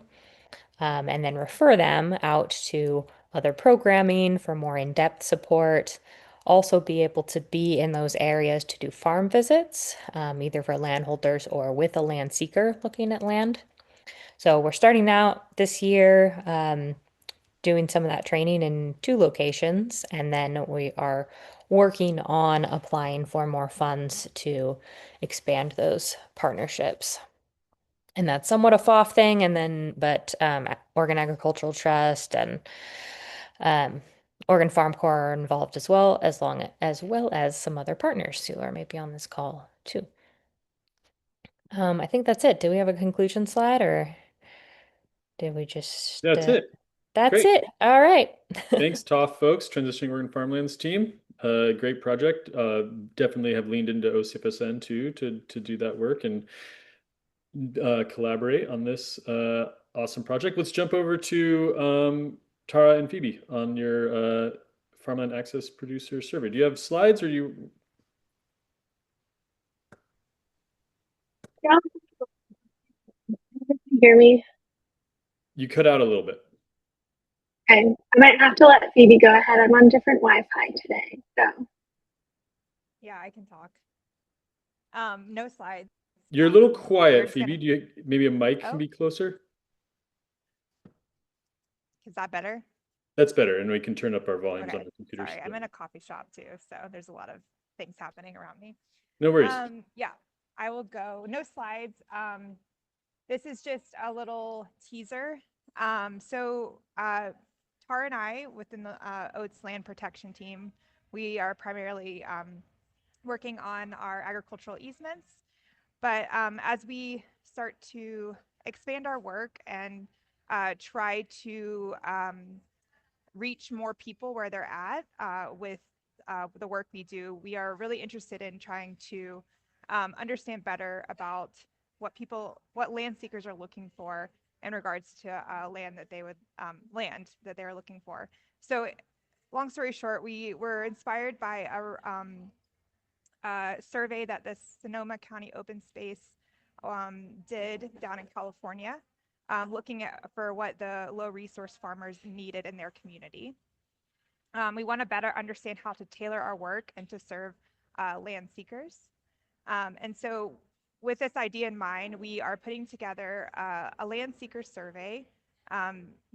and then refer them out to other programming for more in-depth support. Also be able to be in those areas to do farm visits, either for landholders or with a land seeker looking at land. So we're starting out this year, doing some of that training in 2 locations, and then we are working on applying for more funds to expand those partnerships. And that's somewhat a FOF thing, and then Oregon Agricultural Trust and Oregon Farm Corps are involved as well, as well as some other partners who are maybe on this call too. I think that's it. Do we have a conclusion slide, or did we just? That's it. That's Great. it. All right. Thanks, TOF folks, Transitioning Oregon Farmlands team. Great project. Definitely have leaned into OCFSN too to do that work and collaborate on this awesome project. Let's jump over to Tara and Phoebe on your Farmland Access producer survey. Do you have slides, or you? Yeah. Hear me? You cut out a little bit. Okay, I might have to let Phoebe go ahead. I'm on different Wi-Fi today, so. Yeah, I can talk. No slides. You're a little quiet, just Phoebe. gonna- Do you maybe a mic can Oh. be closer? Is that better? That's better, and we can turn up our volumes on Okay, our computers. sorry, I'm in a coffee shop too, so there's a lot of things happening around me. No worries. Yeah, I will go. No slides. This is just a little teaser. Tara and I, within the Oats Land Protection Team, we are primarily working on our agricultural easements. But as we start to expand our work and try to reach more people where they're at with the work we do, we are really interested in trying to understand better about what land seekers are looking for in regards to land that they are looking for. So long story short, we were inspired by a survey that the Sonoma County Open Space did down in California, looking for what the low resource farmers needed in their community. We want to better understand how to tailor our work and to serve land seekers. And so with this idea in mind, we are putting together a land seeker survey.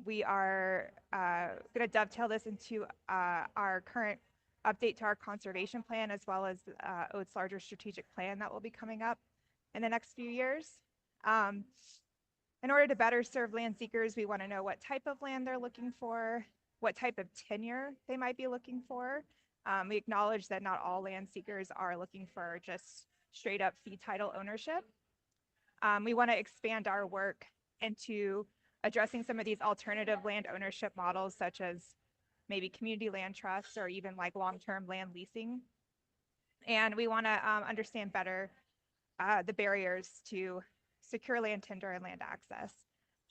We are going to dovetail this into our current update to our conservation plan, as well as Oats' larger strategic plan that will be coming up in the next few years. In order to better serve land seekers, we want to know what type of land they're looking for, what type of tenure they might be looking for. We acknowledge that not all land seekers are looking for just straight up fee title ownership. We want to expand our work into addressing some of these alternative land ownership models, such as maybe community land trusts or even like long-term land leasing. And we want to understand better the barriers to secure land tender and land access.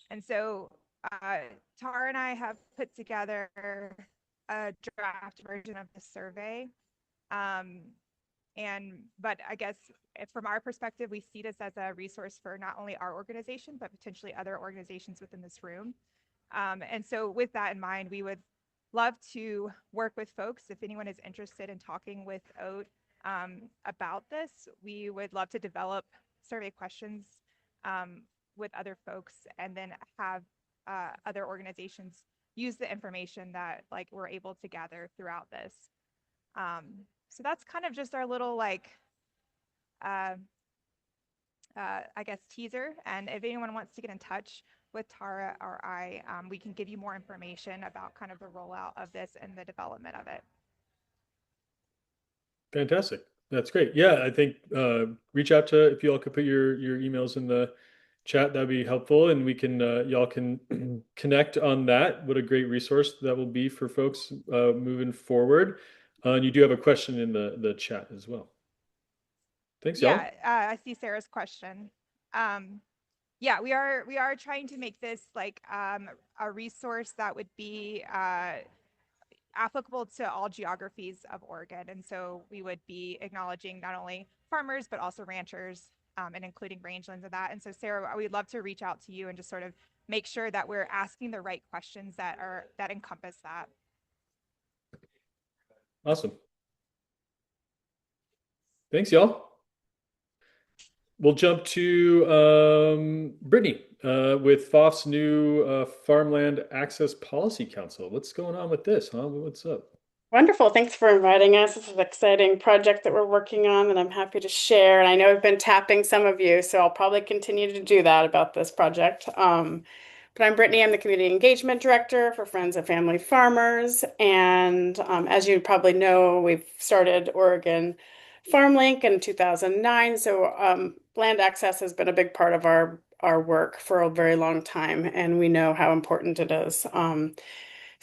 And so Tara and I have put together a draft version of the survey. But I guess from our perspective, we see this as a resource for not only our organization, but potentially other organizations within this room. And so with that in mind, we would love to work with folks. If anyone is interested in talking with OAT about this, we would love to develop survey questions with other folks and then have other organizations use the information that like we're able to gather throughout this. So that's kind of just our little like I guess teaser. And if anyone wants to get in touch with Tara or I, we can give you more information about kind of the rollout of this and the development of it. Fantastic. That's great. Yeah, I think reach out to, if you all could put your emails in the chat, that'd be helpful, and we can y'all can connect on that. What a great resource that will be for folks moving forward. And you do have a question in the chat as well. Thanks, y'all. Yeah, I see Sarah's question. Yeah, we are trying to make this like a resource that would be applicable to all geographies of Oregon. And so we would be acknowledging not only farmers, but also ranchers and including rangelands and that. And so Sarah, we'd love to reach out to you and just sort of make sure that we're asking the right questions that encompass that. Awesome. Thanks, y'all. We'll jump to Brittany with FOF's new Farmland Access Policy Council. What's going on with this, huh? What's up? Wonderful. Thanks for inviting us. This is an exciting project that we're working on and I'm happy to share. And I know I've been tapping some of you, so I'll probably continue to do that about this project. But I'm Brittany. I'm the Community Engagement Director for Friends of Family Farmers. And as you probably know, we've started Oregon FarmLink in 2009. So land access has been a big part of our work for a very long time, and we know how important it is.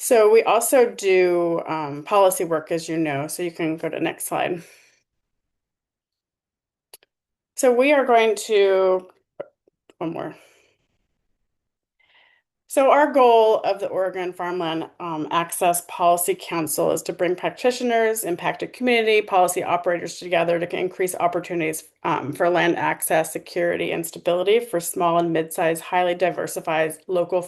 So we also do policy work, as you know, so you can go to next slide. So we are going to, one more. So our goal of the Oregon Farmland Access Policy Council is to bring practitioners, impacted community, policy operators together to increase opportunities for land access, security, and stability for small and mid-sized, highly diversified local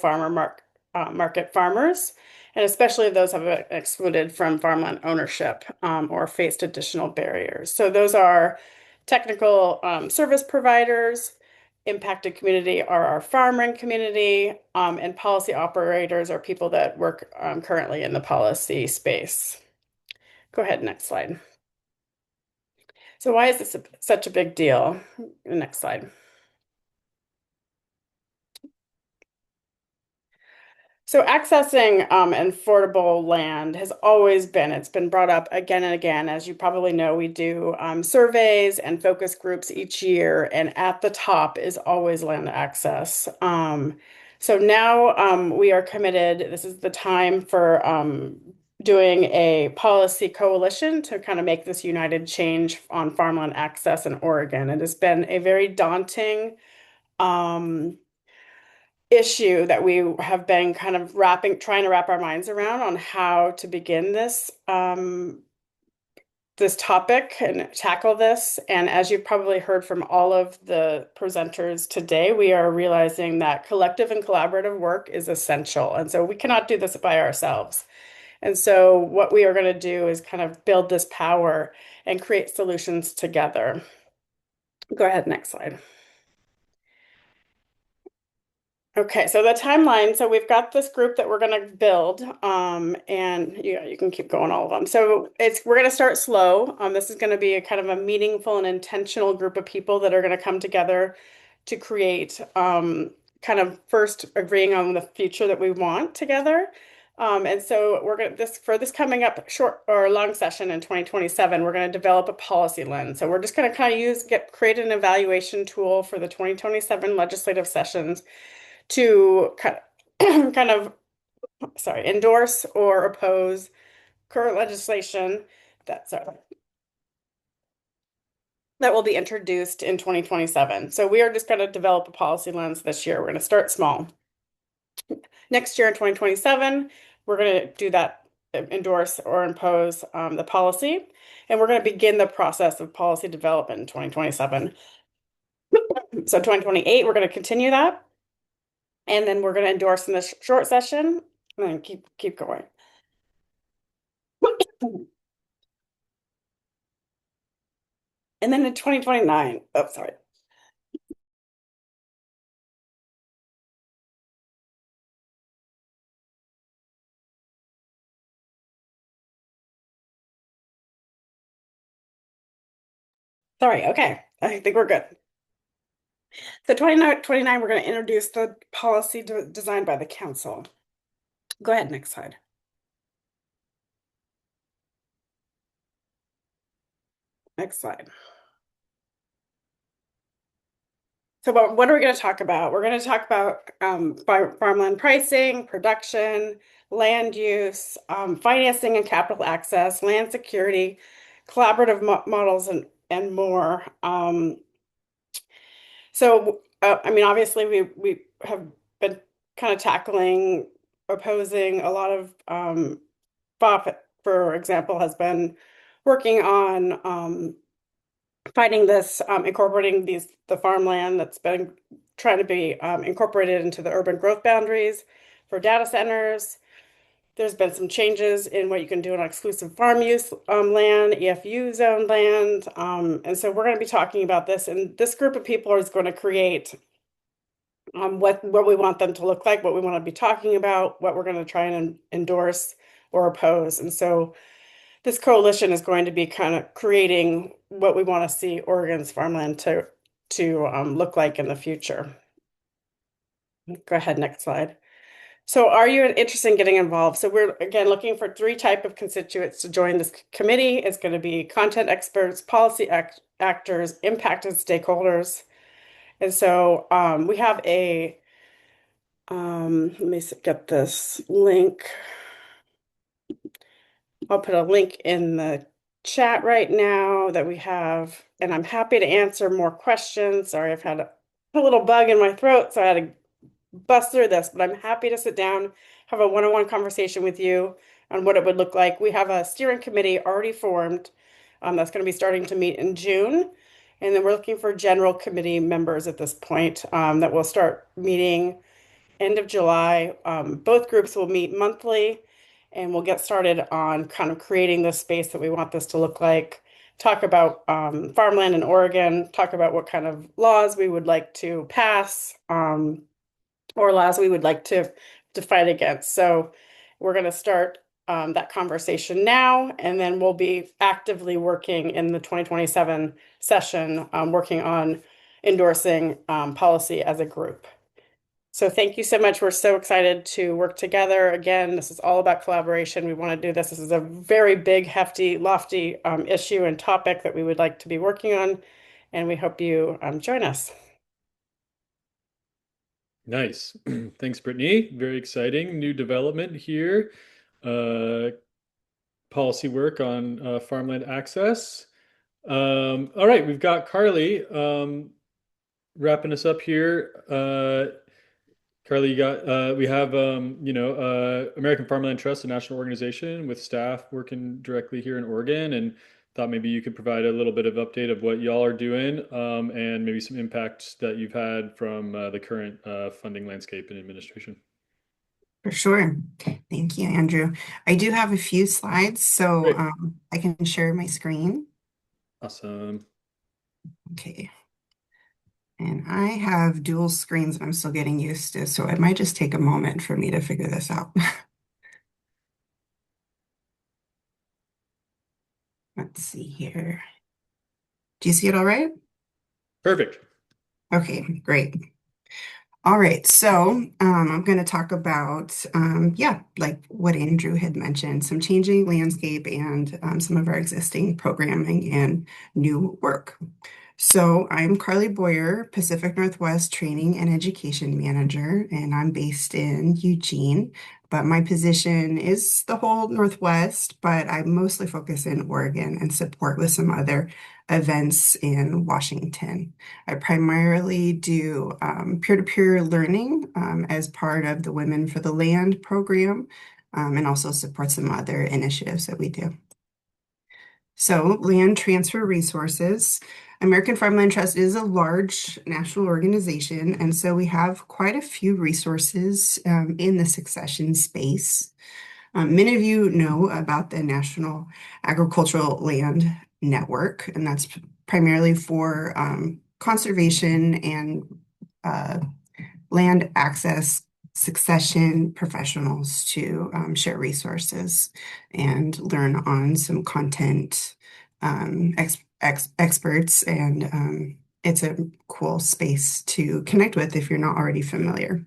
market farmers, and especially those who have been excluded from farmland ownership or faced additional barriers. So those are technical service providers. Impacted community are our farming community, and policy operators are people that work currently in the policy space. Go ahead, next slide. So why is this such a big deal? Next slide. So accessing affordable land has always been, it's been brought up again and again. As you probably know, we do surveys and focus groups each year, and at the top is always land access. So now we are committed, this is the time for doing a policy coalition to kind of make this united change on farmland access in Oregon. It has been a very daunting issue that we have been kind of trying to wrap our minds around on how to begin this this topic and tackle this. And as you've probably heard from all of the presenters today, we are realizing that collective and collaborative work is essential. And so we cannot do this by ourselves. And so what we are going to do is kind of build this power and create solutions together. Go ahead, next slide. Okay, so the timeline. So we've got this group that we're going to build, and you can keep going all of them. So we're going to start slow. This is going to be a kind of a meaningful and intentional group of people that are going to come together to create kind of first agreeing on the future that we want together. And so we're going to for this coming up short or long session in 2027, we're going to develop a policy lens. So we're just going to kind of create an evaluation tool for the 2027 legislative sessions to kind of endorse or oppose current legislation that will be introduced in 2027. So we are just going to develop a policy lens this year. We're going to start small. Next year in 2027, we're going to do that, endorse or impose the policy, and we're going to begin the process of policy development in 2027. So 2028, we're going to continue that. And then we're going to endorse in this short session and then keep going. And then in 2029, oh, sorry. Sorry, okay. I think we're good. So 29, we're going to introduce the policy designed by the council. Go ahead, next slide. Next slide. So what are we going to talk about? We're going to talk about farmland pricing, production, land use, financing and capital access, land security, collaborative models, and more. I mean, obviously, we have been kind of tackling, opposing a lot of FOP, for example, has been working on fighting this, incorporating the farmland that's been trying to be incorporated into the urban growth boundaries for data centers. There's been some changes in what you can do on exclusive farm use land, EFU zone land. And so we're going to be talking about this. And this group of people is going to create what we want them to look like, what we want to be talking about, what we're going to try and endorse or oppose. And so this coalition is going to be kind of creating what we want to see Oregon's farmland to look like in the future. Go ahead, next slide. So are you interested in getting involved? So we're, again, looking for 3 types of constituents to join this committee. It's going to be content experts, policy actors, impacted stakeholders. And so we have a, let me get this link. I'll put a link in the chat right now that we have, and I'm happy to answer more questions. Sorry, I've had a little bug in my throat, so I had to bust through this, but I'm happy to sit down, have a one-on-one conversation with you on what it would look like. We have a steering committee already formed that's going to be starting to meet in June. And then we're looking for general committee members at this point that will start meeting end of July. Both groups will meet monthly, and we'll get started on kind of creating the space that we want this to look like. Talk about farmland in Oregon, talk about what kind of laws we would like to pass, or laws we would like to fight against. So we're going to start that conversation now, and then we'll be actively working in the 2027 session, working on endorsing policy as a group. So thank you so much. We're so excited to work together. Again, this is all about collaboration. We want to do this. This is a very big, hefty, lofty issue and topic that we would like to be working on, and we hope you join us. Nice. Thanks, Brittany. Very exciting new development here. Policy work on farmland access. All right, we've got Carly wrapping us up here. Carly, we have American Farmland Trust, a national organization with staff working directly here in Oregon, and thought maybe you could provide a little bit of update of what y'all are doing, and maybe some impacts that you've had from the current funding landscape and administration. For sure. Thank you, Andrew. I do have a few slides, so I can share my screen. Awesome. Okay. And I have dual screens and I'm still getting used to, so it might just take a moment for me to figure this out. Let's see here. Do you see it all right? Perfect. Okay, great. All right, so I'm going to talk about, like what Andrew had mentioned, some changing landscape and some of our existing programming and new work. So I'm Carly Boyer, Pacific Northwest Training and Education Manager, and I'm based in Eugene, but my position is the whole Northwest, but I mostly focus in Oregon and support with some other events in Washington. I primarily do peer-to-peer learning as part of the Women for the Land program, and also support some other initiatives that we do. So land transfer resources. American Farmland Trust is a large national organization, and so we have quite a few resources in the succession space. Many of you know about the National Agricultural Land Network, and that's primarily for conservation and land access succession professionals to share resources and learn on some content experts, and it's a cool space to connect with if you're not already familiar.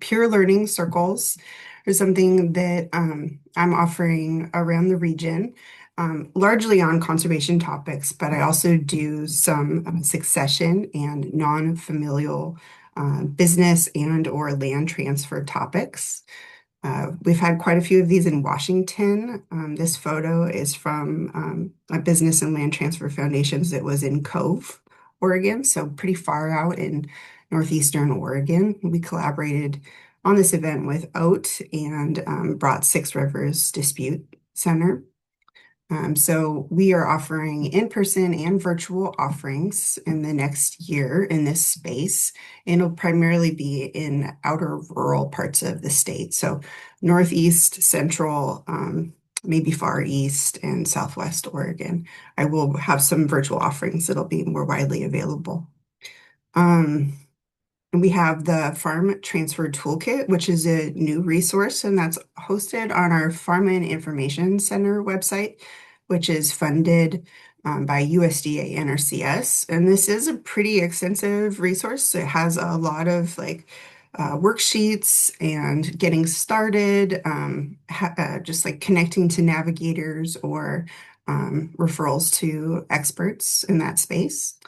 Peer learning circles are something that I'm offering around the region, largely on conservation topics, but I also do some succession and non-familial business and or land transfer topics. We've had quite a few of these in Washington. This photo is from a business and land transfer foundations that was in Cove, Oregon, so pretty far out in northeastern Oregon. We collaborated on this event with OAT and brought Six Rivers Dispute Center. So we are offering in-person and virtual offerings in the next year in this space, and it'll primarily be in outer rural parts of the state. So Northeast, Central, maybe Far East and Southwest Oregon. I will have some virtual offerings that'll be more widely available. And we have the Farm Transfer Toolkit, which is a new resource, and that's hosted on our Farmland Information Center website, which is funded by USDA NRCS. And this is a pretty extensive resource. It has a lot of worksheets and getting started, just like connecting to navigators or referrals to experts in that space.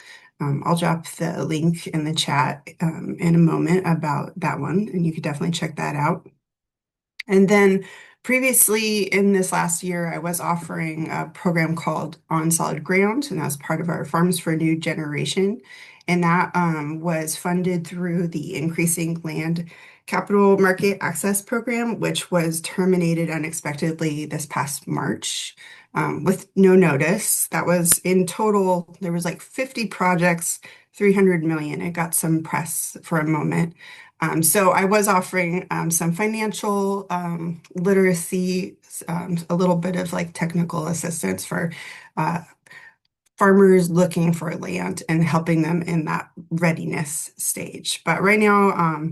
I'll drop the link in the chat in a moment about that one, and you could definitely check that out. And then previously in this last year, I was offering a program called On Solid Ground, and that was part of our Farms for a New Generation. And that was funded through the Increasing Land Capital Market Access Program, which was terminated unexpectedly this past March. With no notice. That was in total, there was like 50 projects, 300 million. It got some press for a moment. So I was offering some financial literacy, a little bit of like technical assistance for farmers looking for land and helping them in that readiness stage. But right now,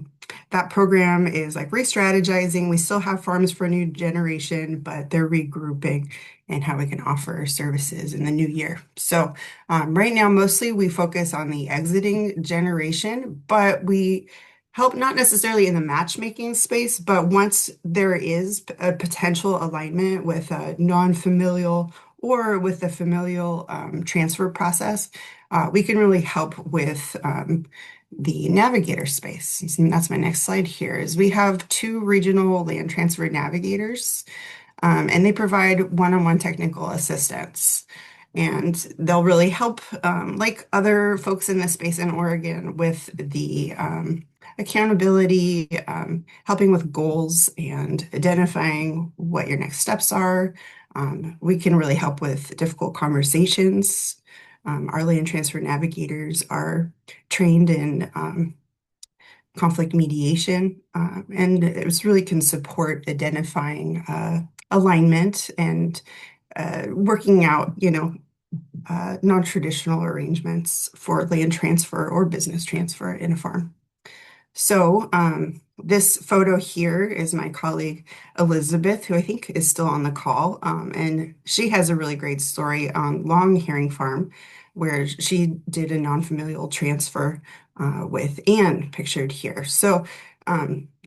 that program is like re-strategizing. We still have Farms for a New Generation, but they're regrouping and how we can offer services in the new year. So right now, mostly we focus on the exiting generation, but we help not necessarily in the matchmaking space, but once there is a potential alignment with a non-familial or with the familial transfer process, we can really help with the navigator space. And that's my next slide here, is we have 2 regional land transfer navigators, and they provide one-on-one technical assistance. And they'll really help, like other folks in this space in Oregon, with the accountability, helping with goals and identifying what your next steps are. We can really help with difficult conversations. Our land transfer navigators are trained in conflict mediation, and it really can support identifying alignment and working out, non-traditional arrangements for land transfer or business transfer in a farm. So this photo here is my colleague Elizabeth, who I think is still on the call, and she has a really great story on Long Herring Farm, where she did a non-familial transfer with Anne, pictured here. So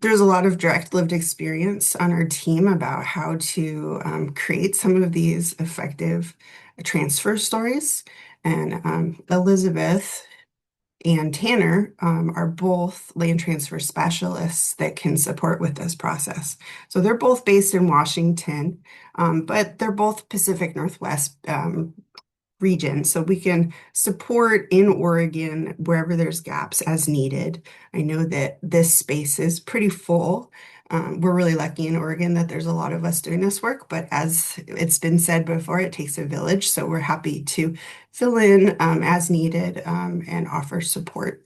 there's a lot of direct lived experience on our team about how to create some of these effective transfer stories. And Elizabeth and Tanner are both land transfer specialists that can support with this process. So they're both based in Washington, but they're both Pacific Northwest region. So we can support in Oregon wherever there's gaps as needed. I know that this space is pretty full. We're really lucky in Oregon that there's a lot of us doing this work, but as it's been said before, it takes a village. So we're happy to fill in as needed and offer support.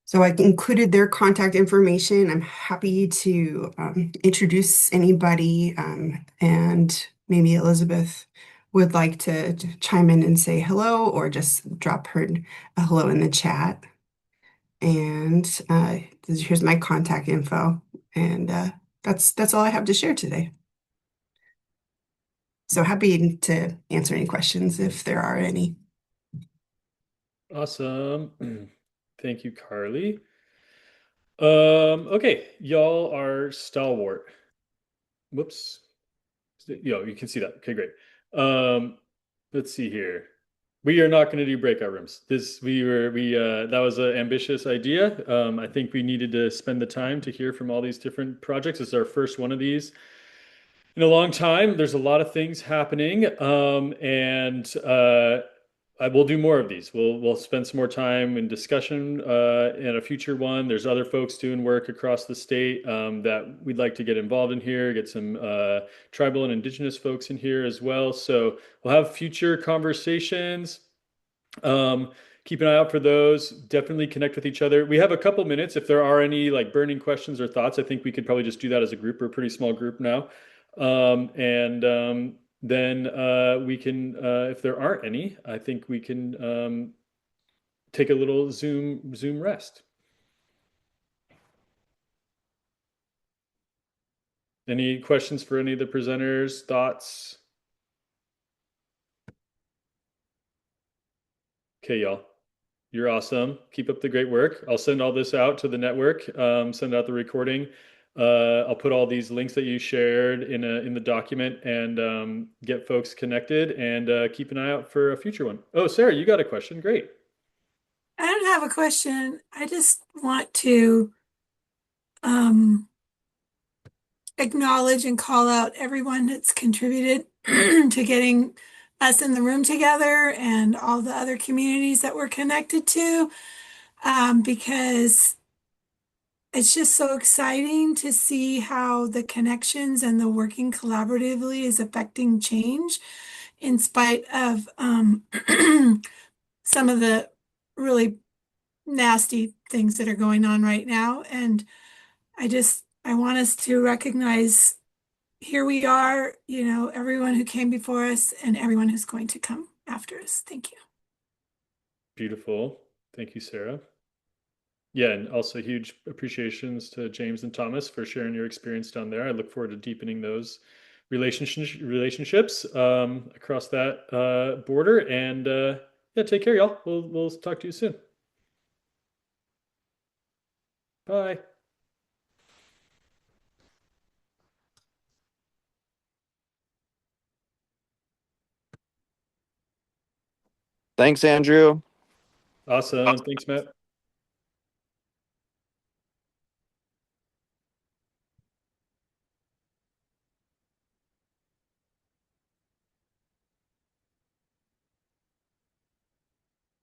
So I included their contact information. I'm happy to introduce anybody, and maybe Elizabeth would like to chime in and say hello, or just drop her a hello in the chat. And here's my contact info. And that's all I have to share today. So happy to answer any questions if there are any. Awesome. Thank you, Carly. Okay, y'all are stalwart. Whoops. You can see that. Okay, great. Let's see here. We are not going to do breakout rooms. That was an ambitious idea. I think we needed to spend the time to hear from all these different projects. This is our first one of these in a long time. There's a lot of things happening, and I will do more of these. We'll spend some more time in discussion in a future one. There's other folks doing work across the state that we'd like to get involved in here. Get some tribal and indigenous folks in here as well. So we'll have future conversations. Keep an eye out for those. Definitely connect with each other. We have a couple minutes. If there are any like burning questions or thoughts, I think we could probably just do that as a group. We're a pretty small group now. Then we can, if there aren't any, I think we can take a little Zoom rest. Any questions for any of the presenters? Thoughts? Okay, y'all. You're awesome. Keep up the great work. I'll send all this out to the network, send out the recording. I'll put all these links that you shared in the document and get folks connected and keep an eye out for a future one. Oh, Sarah, you got a question. Great. I don't have a question. I just want to acknowledge and call out everyone that's contributed to getting us in the room together and all the other communities that we're connected to, because it's just so exciting to see how the connections and the working collaboratively is affecting change in spite of some of the really nasty things that are going on right now. And I want us to recognize here we are, everyone who came before us and everyone who's going to come after us. Thank you. Beautiful. Thank you, Sarah. Yeah, and also huge appreciations to James and Thomas for sharing your experience down there. I look forward to deepening those relationships across that border. And yeah, take care, y'all. We'll talk to you soon. Bye. Thanks, Andrew. Awesome. Thanks, Matt.